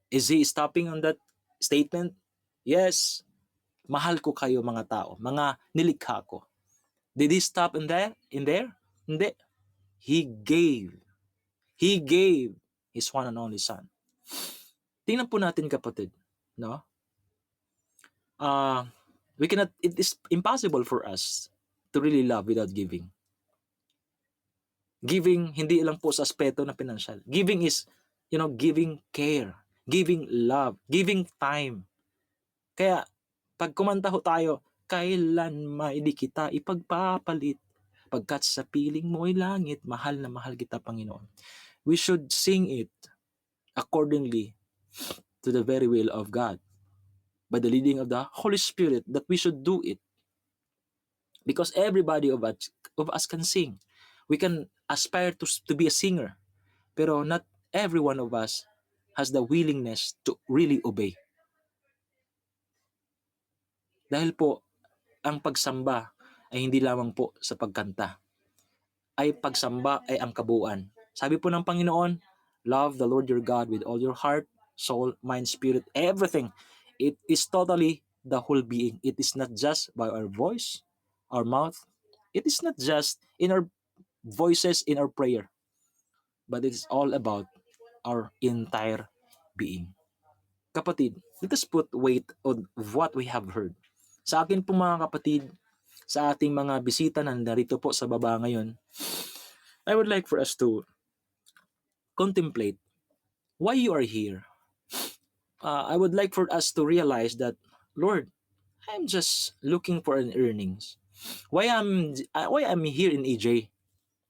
Is He stopping on that statement? Yes. Mahal ko kayo, mga tao, mga nilikha ko. Did He stop in there? Hindi. He gave His one and only Son. Tingnan po natin, kapatid, no? It is impossible for us to really love without giving. Giving, hindi lang po sa aspeto na pinansyal. Giving is, giving care, giving love, giving time. Kaya, pag kumanta ho tayo, kailan may di kita ipagpapalit, pagkat sa piling mo'y langit, mahal na mahal kita, Panginoon. We should sing it accordingly to the very will of God, by the leading of the Holy Spirit, that we should do it. Because everybody of us can sing. We can aspire to be a singer, pero not every one of us has the willingness to really obey. Dahil po, ang pagsamba ay hindi lamang po sa pagkanta. Pagsamba ay ang kabuuan. Sabi po ng Panginoon, love the Lord your God with all your heart, soul, mind, spirit, everything. It is totally the whole being. It is not just by our voice, our mouth. It is not just in our voices in our prayer, but it is all about our entire being. Kapatid, let us put weight on what we have heard. Sa akin po, mga kapatid, sa ating mga bisita na narito po sa baba ngayon, I would like for us to contemplate why you are here. I would like for us to realize that, Lord, I'm just looking for an earnings. Why I'm here in EJ?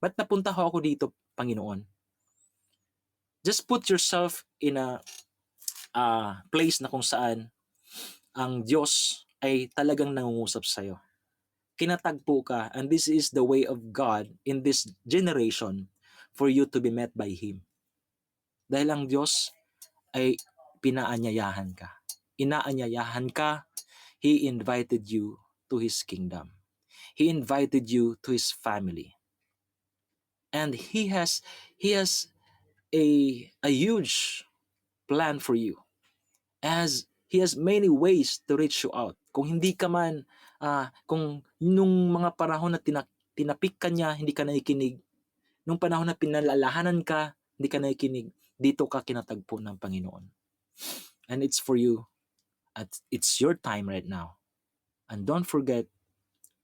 Ba't napunta ako dito Panginoon. Just put yourself in a place na kung saan ang Diyos ay talagang nangungusap sa'yo. Kinatagpo ka, and this is the way of God in this generation for you to be met by Him. Dahil ang Diyos ay pinaanyayahan ka. Inaanyayahan ka. He invited you to His kingdom. He invited you to His family. And He has a huge plan for you, as He has many ways to reach you out. Kung hindi ka man, kung nung mga panahon na tinapik ka niya, hindi ka nakikinig. Nung panahon na pinalalahanan ka, hindi ka nakikinig. Dito ka kinatagpo ng Panginoon. And it's for you. At it's your time right now. And don't forget,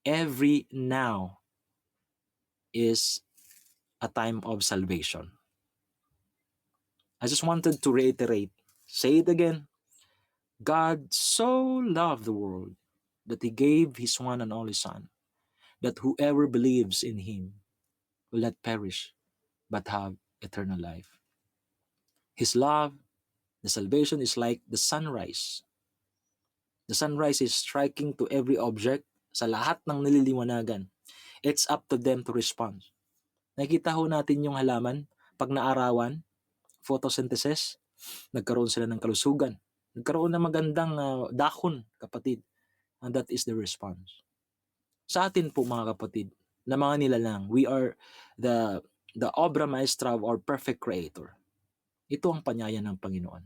every now is a time of salvation. I just wanted to reiterate, say it again. God so loved the world that He gave His one and only Son, that whoever believes in Him will not perish, but have eternal life. His love, the salvation is like the sunrise. The sunrise is striking to every object sa lahat ng nililiwanagan. It's up to them to respond. Nakita ho natin yung halaman, pag naarawan, photosynthesis, nagkaroon sila ng kalusugan. Nagkaroon ng magandang dahon, kapatid. And that is the response. Sa atin po mga kapatid, na mga nilalang, we are the obra maestra of our perfect Creator. Ito ang panyaya ng Panginoon.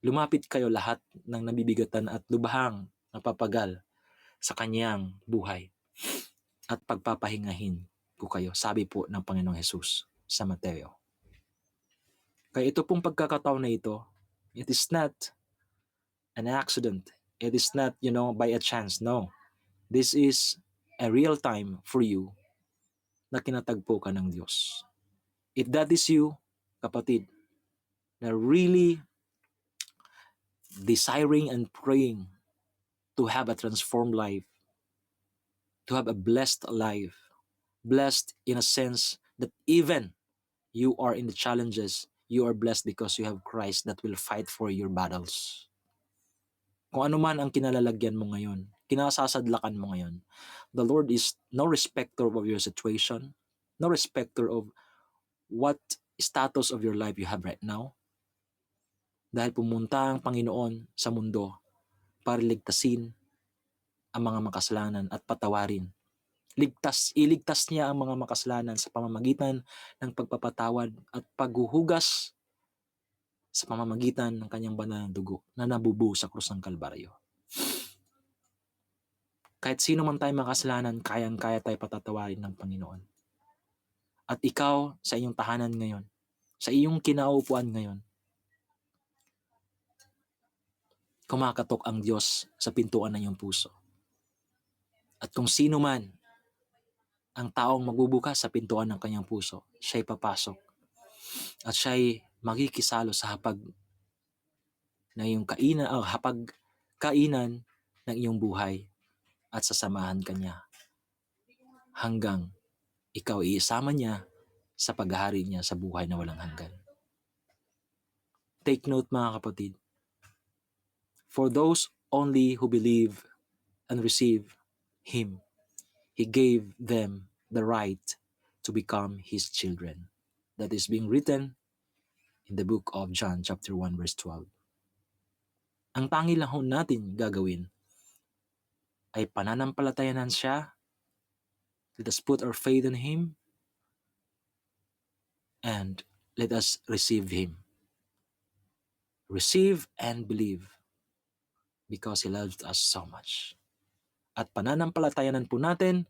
Lumapit kayo lahat ng nabibigatan at lubhang napapagal sa kanyang buhay at pagpapahingahin ko kayo, sabi po ng Panginoong Hesus sa Mateo. Kaya ito pong pagkakataon na ito, it is not an accident. It is not, by a chance. No. This is a real time for you na kinatagpo ka ng Diyos. If that is you, kapatid, na really desiring and praying to have a transformed life, to have a blessed life, blessed in a sense that even you are in the challenges, you are blessed because you have Christ that will fight for your battles. Kung ano man ang kinalalagyan mo ngayon, kinasasadlakan mo ngayon, the Lord is no respecter of your situation, no respecter of what status of your life you have right now. Dahil pumunta ang Panginoon sa mundo para ligtasin ang mga makasalanan at patawarin. Iligtas niya ang mga makasalanan sa pamamagitan ng pagpapatawad at paghuhugas sa pamamagitan ng kanyang banal na dugo na nabubuo sa krus ng Kalbaryo. Kahit sino man tayo makasalanan, kayang-kaya tayo patatawarin ng Panginoon. At ikaw sa iyong tahanan ngayon, sa iyong kinaupuan ngayon, kumakatok ang Diyos sa pintuan ng iyong puso. At kung sino man ang taong magbubukas sa pintuan ng kanyang puso, siya'y papasok. At siya'y makikisalo sa hapag kainan ng iyong buhay at sasamahan ka niya hanggang ikaw iisama niya sa paghahari niya sa buhay na walang hanggan. Take note mga kapatid, for those only who believe and receive Him, He gave them the right to become His children. That is being written in the book of John chapter 1 verse 12. Ang tangi lang natin gagawin ay pananampalatayanan siya. Let us put our faith in Him and let us receive Him. Receive and believe because He loved us so much. At pananampalatayanan po natin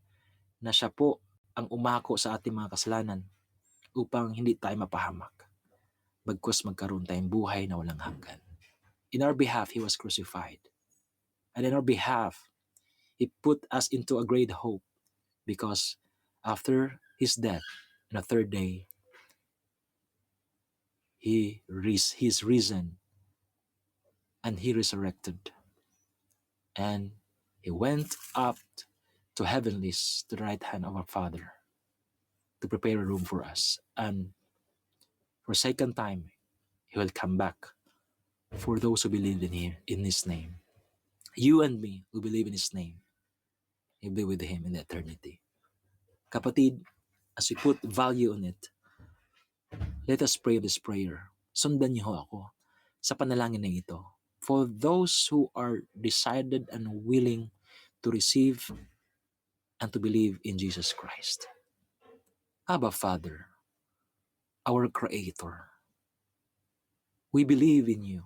na siya po ang umako sa ating mga kasalanan upang hindi tayo mapahamak, bagkus magkaroon tayong buhay na walang hanggan. In our behalf, He was crucified. And in our behalf, He put us into a great hope because after His death, on the third day, He's risen and He resurrected. And He went up to heavenlies, to the right hand of our Father, to prepare a room for us. And for a second time, He will come back for those who believe in Him, in His name. You and me who believe in His name, you'll be with Him in eternity. Kapatid, as we put value on it, let us pray this prayer. Sundan niyo ako sa panalangin na ito. For those who are decided and willing to receive and to believe in Jesus Christ. Abba, Father, our Creator, we believe in you.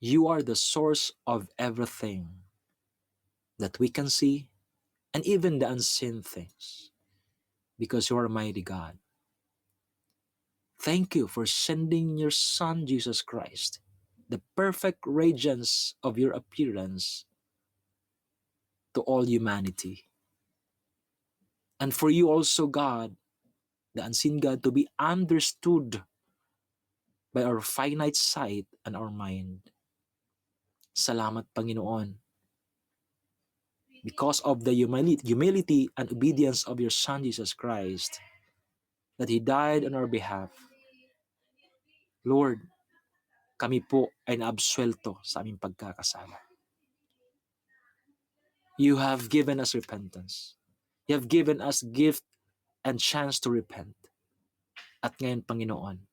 You are the source of everything that we can see and even the unseen things, because you are a mighty God. Thank you for sending your Son, Jesus Christ, the perfect radiance of your appearance, to all humanity. And for you also, God, the unseen God, to be understood by our finite sight and our mind. Salamat, Panginoon. Because of the humility and obedience of your Son, Jesus Christ, that He died on our behalf. Lord, kami po ay naabsuelto sa aming pagkakasala. You have given us repentance. You have given us gift and chance to repent. At ngayon, Panginoon,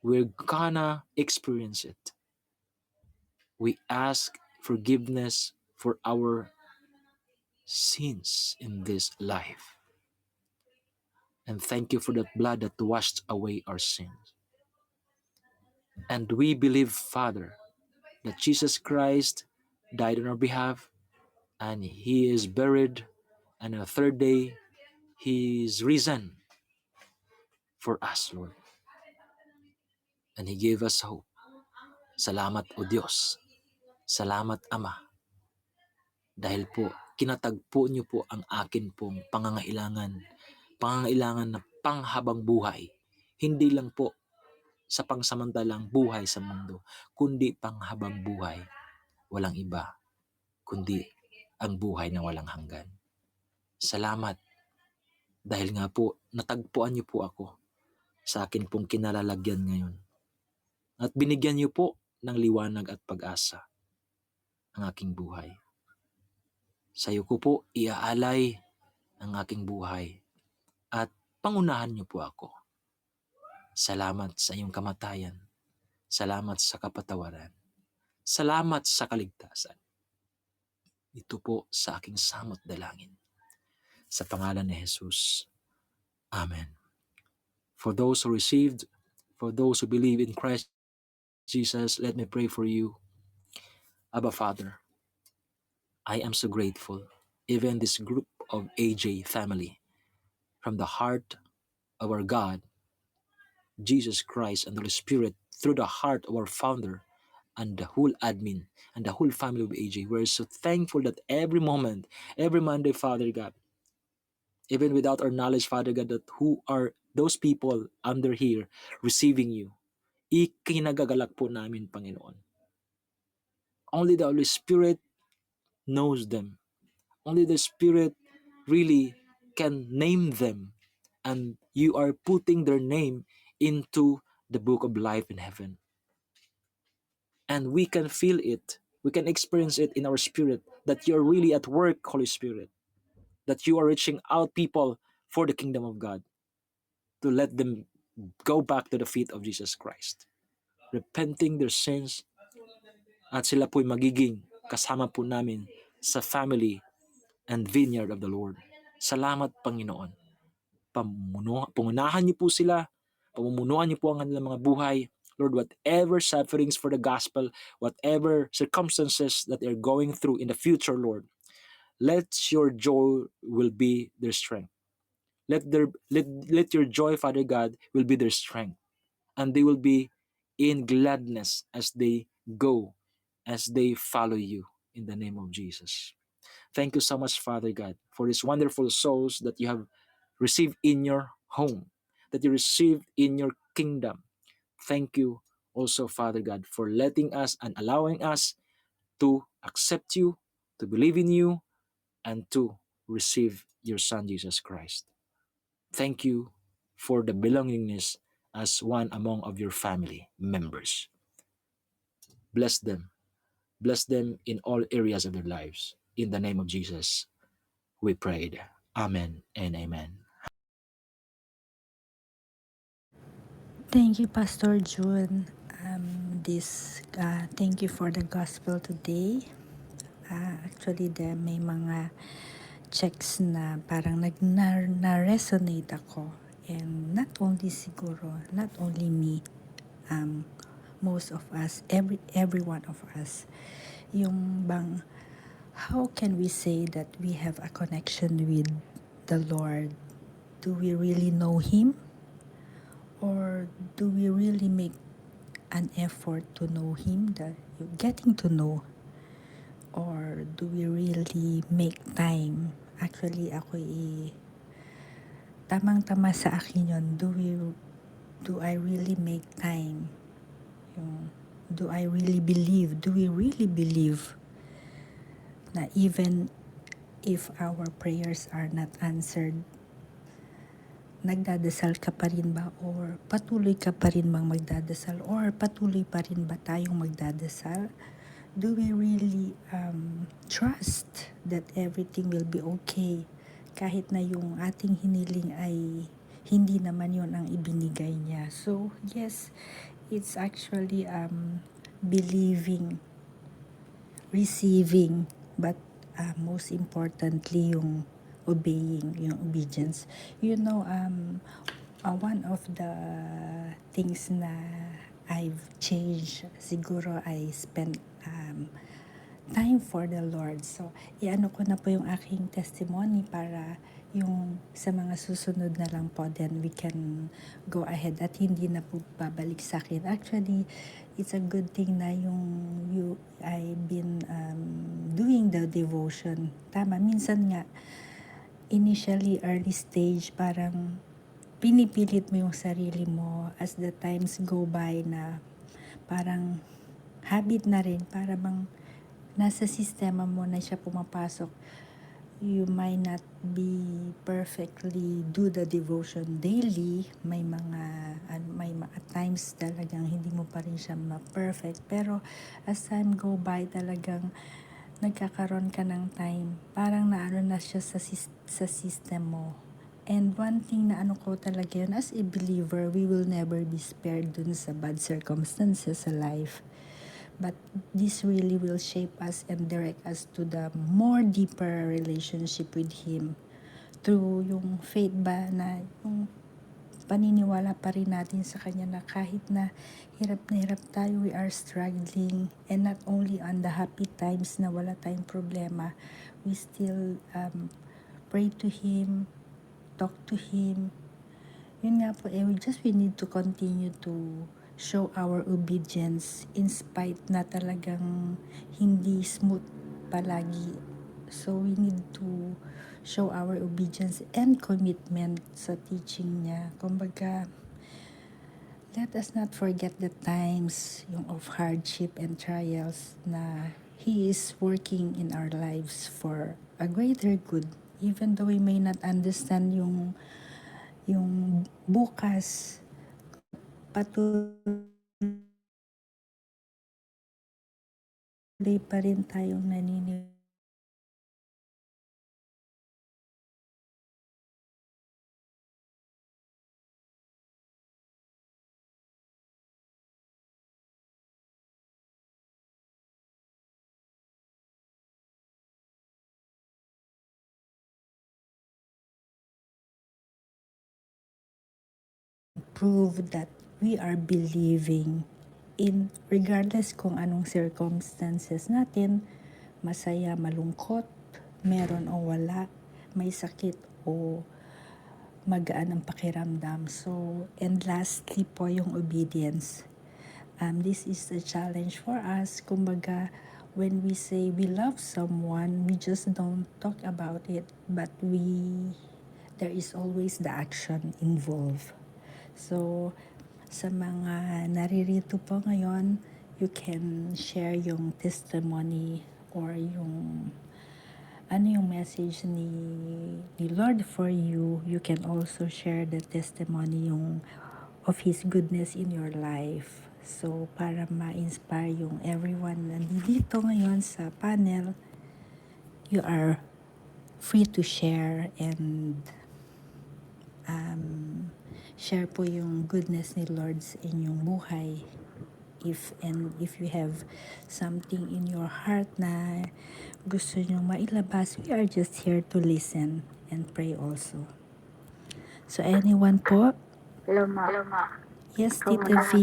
we're gonna experience it. We ask forgiveness for our sins in this life. And thank you for that blood that washed away our sins. And we believe, Father, that Jesus Christ died on our behalf, and He is buried, and on the third day, He is risen for us, Lord. And He gave us hope. Salamat, O Diyos. Salamat, Ama. Dahil po, kinatagpo niyo po ang akin pong pangangailangan na panghabang buhay. Hindi lang po sa pangsamantalang buhay sa mundo, kundi panghabang buhay. Walang iba, kundi ang buhay na walang hanggan. Salamat, dahil nga po, natagpuan niyo po ako sa akin pong kinalalagyan ngayon. At binigyan niyo po ng liwanag at pag-asa ang aking buhay. Sa iyo ko po iaalay ang aking buhay at pangunahan niyo po ako. Salamat sa iyong kamatayan. Salamat sa kapatawaran. Salamat sa kaligtasan. Ito po sa aking samot dalangin. Sa pangalan ni Jesus. Amen. For those who received, for those who believe in Christ Jesus, let me pray for you. Abba, Father, I am so grateful, even this group of AJ family, from the heart of our God, Jesus Christ and the Holy Spirit, through the heart of our founder and the whole admin and the whole family of AJ. We're so thankful that every moment, every Monday, Father God, even without our knowledge, Father God, that who are those people under here receiving you, ikinagagalak po namin, Panginoon. Only the Holy Spirit knows them. Only the Spirit really can name them. And you are putting their name into the book of life in heaven. And we can feel it. We can experience it in our spirit that you're really at work, Holy Spirit. That you are reaching out people for the kingdom of God. To let them go back to the feet of Jesus Christ. Repenting their sins. At sila po'y magiging kasama po namin sa family and vineyard of the Lord. Salamat, Panginoon. Pangunahan niyo po sila. Pamumunuan niyo po ang kanilang mga buhay. Lord, whatever sufferings for the gospel, whatever circumstances that they're going through in the future, Lord, let your joy will be their strength. Let your joy, Father God, will be their strength. And they will be in gladness as they go, as they follow you in the name of Jesus. Thank you so much, Father God, for these wonderful souls that you have received in your home, that you received in your kingdom. Thank you also, Father God, for letting us and allowing us to accept you, to believe in you, and to receive your Son, Jesus Christ. thank you for the belongingness as one among of your family members. Bless them. Bless them in all areas of their lives. In the name of Jesus, we prayed. Amen and amen. Thank you, Pastor June. Thank you for the gospel today. Actually, may mga checks na parang na-resonate ako. And not only siguro, not only me, most of us, every one of us. Yung bang, how can we say that we have a connection with the Lord? Do we really know Him? Or do we really make an effort to know Him, getting to know? Or do we really make time? Actually, tamang-tama sa akin yun. Do I really make time? Do I really believe? Do we really believe na even if our prayers are not answered, nagdadasal ka pa rin ba? Or patuloy ka pa rin bang magdadasal? Or patuloy pa rin ba tayong magdadasal? Do we really trust that everything will be okay? Kahit na yung ating hiniling ay hindi naman yon ang ibinigay niya. So, yes, it's actually believing, receiving, but most importantly, yung obeying, yung obedience. One of the things na I've changed, siguro I spent time for the Lord. So, iano ko na po yung aking testimony para yung sa mga susunod na lang po, then we can go ahead at hindi na po babalik sa akin. Actually, it's a good thing na I've been doing the devotion. Tama, minsan nga, initially, early stage, parang pinipilit mo yung sarili mo as the times go by na parang habit na rin, para bang nasa sistema mo na siya pumapasok. You might not be perfectly do the devotion daily. May mga times talagang hindi mo pa rin siya ma-perfect. Pero as time go by, talagang nagkakaroon ka ng time. Parang naano na siya sa system mo. And one thing na ano ko talaga yun, as a believer, we will never be spared dun sa bad circumstances sa life. But this really will shape us and direct us to the more deeper relationship with Him. Through yung faith ba, na yung paniniwala pa rin natin sa Kanya na kahit na hirap tayo, we are struggling. And not only on the happy times na wala tayong problema, we still pray to Him, talk to Him. Yun nga po, we need to continue to show our obedience in spite na talagang hindi smooth palagi. So we need to show our obedience and commitment sa teaching niya. Kumbaga, let us not forget the times yung of hardship and trials na He is working in our lives for a greater good. Even though we may not understand yung bukas, patuloy pa rin tayong naniniwala prove that we are believing in regardless kung anong circumstances natin, masaya, malungkot, meron o wala, may sakit o magaan ang pakiramdam. So, and lastly po yung obedience. This is a challenge for us. Kumbaga, when we say we love someone, we just don't talk about it, but there is always the action involved. So, sa mga naririto po ngayon, you can share yung testimony or yung ano yung message ni Lord for you, you can also share the testimony of His goodness in your life. So, para ma-inspire yung everyone na nandito ngayon sa panel, you are free to share and share po yung goodness ni Lord sa inyong buhay. If you have something in your heart na gusto nyo mailabas, we are just here to listen and pray also. So anyone po? Hello, ma. Yes, Ikaw Tita muna. V.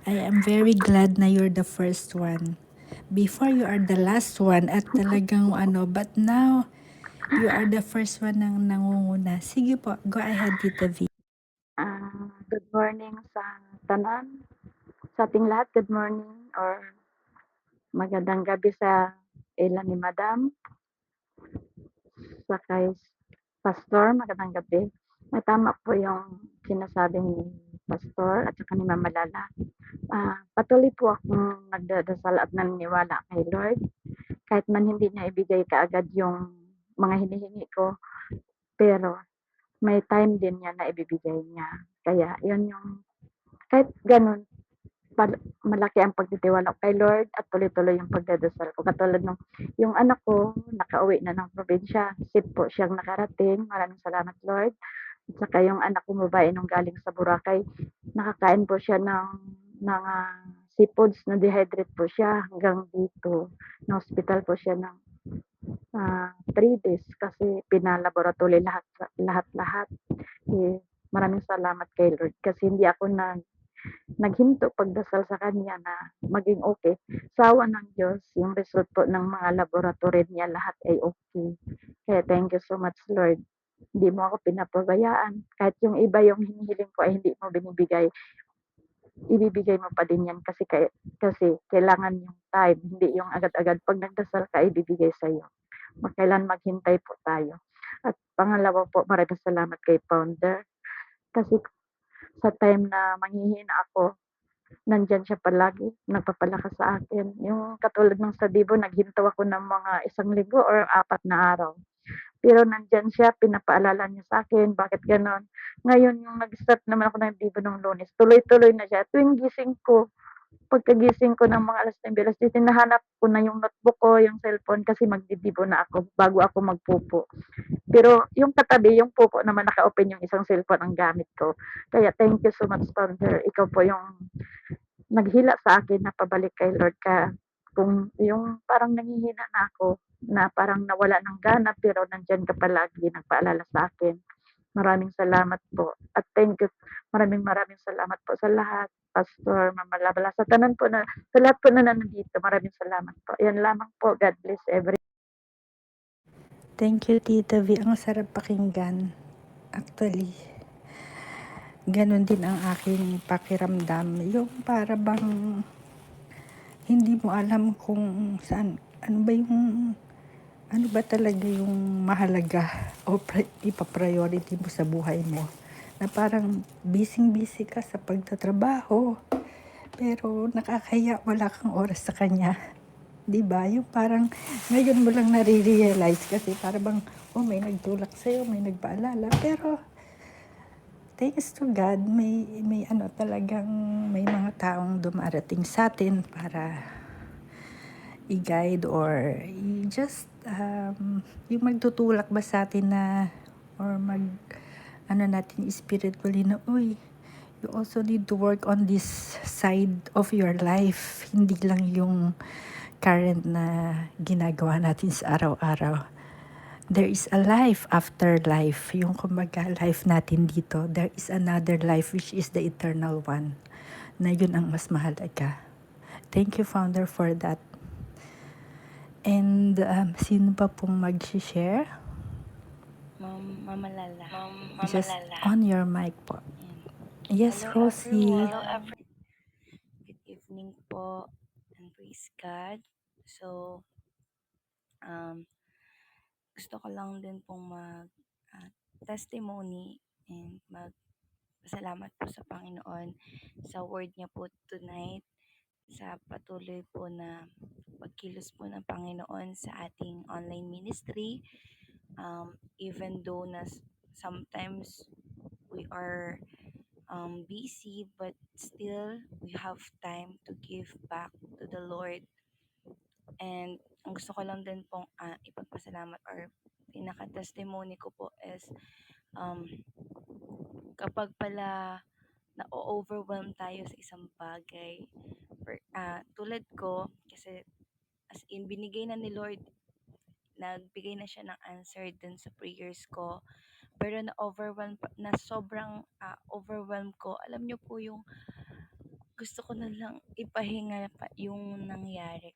I am very glad na you're the first one. Before you are the last one at talagang but now you are the first one nang nangunguna. Sige po, go ahead, Tita V. Good morning sa tanan. Sa ating lahat, good morning or magandang gabi sa ilan ni Madam. Sa kay Pastor, magandang gabi. May tama po yung sinasabi ni Pastor at saka ni Mama Lala. Patuloy po akong nagdadasal at naniniwala kay Lord. Kahit man hindi niya ibigay kaagad yung mga hinihingi ko, pero may time din niya na ibibigay niya. Kaya yun yung kahit ganun, malaki ang pagtitiwala ko kay Lord at tuloy-tuloy yung pagdadasal ko. Katulad nung yung anak ko, nakauwi na ng probinsya. Safe po siyang nakarating. Maraming salamat, Lord. At saka yung anak ko babae nung galing sa Boracay, nakakain po siya ng seafoods, na dehydrate po siya hanggang dito. Na hospital po siya ng 3 days kasi pinalaboratory lahat. Maraming salamat kay Lord kasi hindi ako naghinto pagdasal sa kanya na maging okay. Sa awa ng Diyos, yung result po ng mga laboratory niya lahat ay okay. Kaya thank you so much, Lord. Hindi mo ako pinapabayaan. Kahit yung iba yung hinihiling ko ay hindi mo binibigay, ibibigay mo pa din yan kasi kailangan yung time, hindi yung agad-agad. Pag nagdasal ka, ibibigay sa'yo. Kailan maghintay po tayo. At pangalawa po, maraming salamat kay Founder. Kasi sa time na manghihina ako, nandyan siya palagi, nagpapalakas sa akin. Yung katulad ng sa Dibo, naghinto ako ng mga 1 linggo or 4 na araw. Pero nandyan siya, pinapaalala niya sa akin, bakit ganon. Ngayon, yung nag-start naman ako ng Dibo ng Lunes, tuloy-tuloy na siya. Tuwing gising ko, pagkagising ko ng mga alas 9, alas 10, hinahanap ko na yung notebook ko, yung cellphone, kasi magdidibo na ako bago ako magpupo. Pero yung katabi, yung pupo naman naka-open yung isang cellphone ang gamit ko. Kaya thank you so much, Founder. Ikaw po yung naghila sa akin na pabalik kay Lord ka. Kung yung parang nanghihina na ako, na parang nawala ng gana, pero nandyan ka palagi, nagpaalala sa akin. Maraming salamat po. At thank you. Maraming salamat po sa lahat. Pastor, Mama Labala, sa lahat po na nandito. Maraming salamat po. Yan lamang po. God bless everyone. Thank you, Tita V. Ang sarap pakinggan. Actually, ganun din ang aking pakiramdam. Yung para bang hindi mo alam kung saan, ano ba talaga yung mahalaga o ipapriority mo sa buhay mo. Na parang busy ka sa pagtatrabaho, pero nakakaya wala kang oras sa kanya. 'Di ba? Yung parang ngayon mo lang nare-realize kasi para bang may nagtulak sa'yo, may nagpaalala. Pero thanks to God, may talagang may mga taong dumarating sa atin para i-guide or just yung magtutulak ba sa atin na or natin spiritually na you also need to work on this side of your life, hindi lang yung current na ginagawa natin sa araw-araw. There is a life after life. Yung kumbaga life natin dito, there is another life which is the eternal one. Na yun ang mas mahalaga. Thank you, Founder, for that. And sino pa pong mag-share? Mama Lala. Just on your mic po. Yes, Hello Rosie. everyone. Good evening po and praise God. So, gusto ko lang din pong testimony and magpasalamat po sa Panginoon sa word niya po tonight sa patuloy po na pagkilos po ng Panginoon sa ating online ministry. Even though na sometimes we are busy, but still we have time to give back to the Lord. And ang gusto ko lang din pong ipagpasalamat or pinaka-testimony ko po is um, kapag pala na-overwhelm tayo sa isang bagay, tulad ko, kasi as in binigay na ni Lord, nagbigay na siya ng answer dun sa prayers ko, pero na-overwhelm na sobrang overwhelm ko. Alam niyo po yung gusto ko na lang ipahinga pa yung nangyari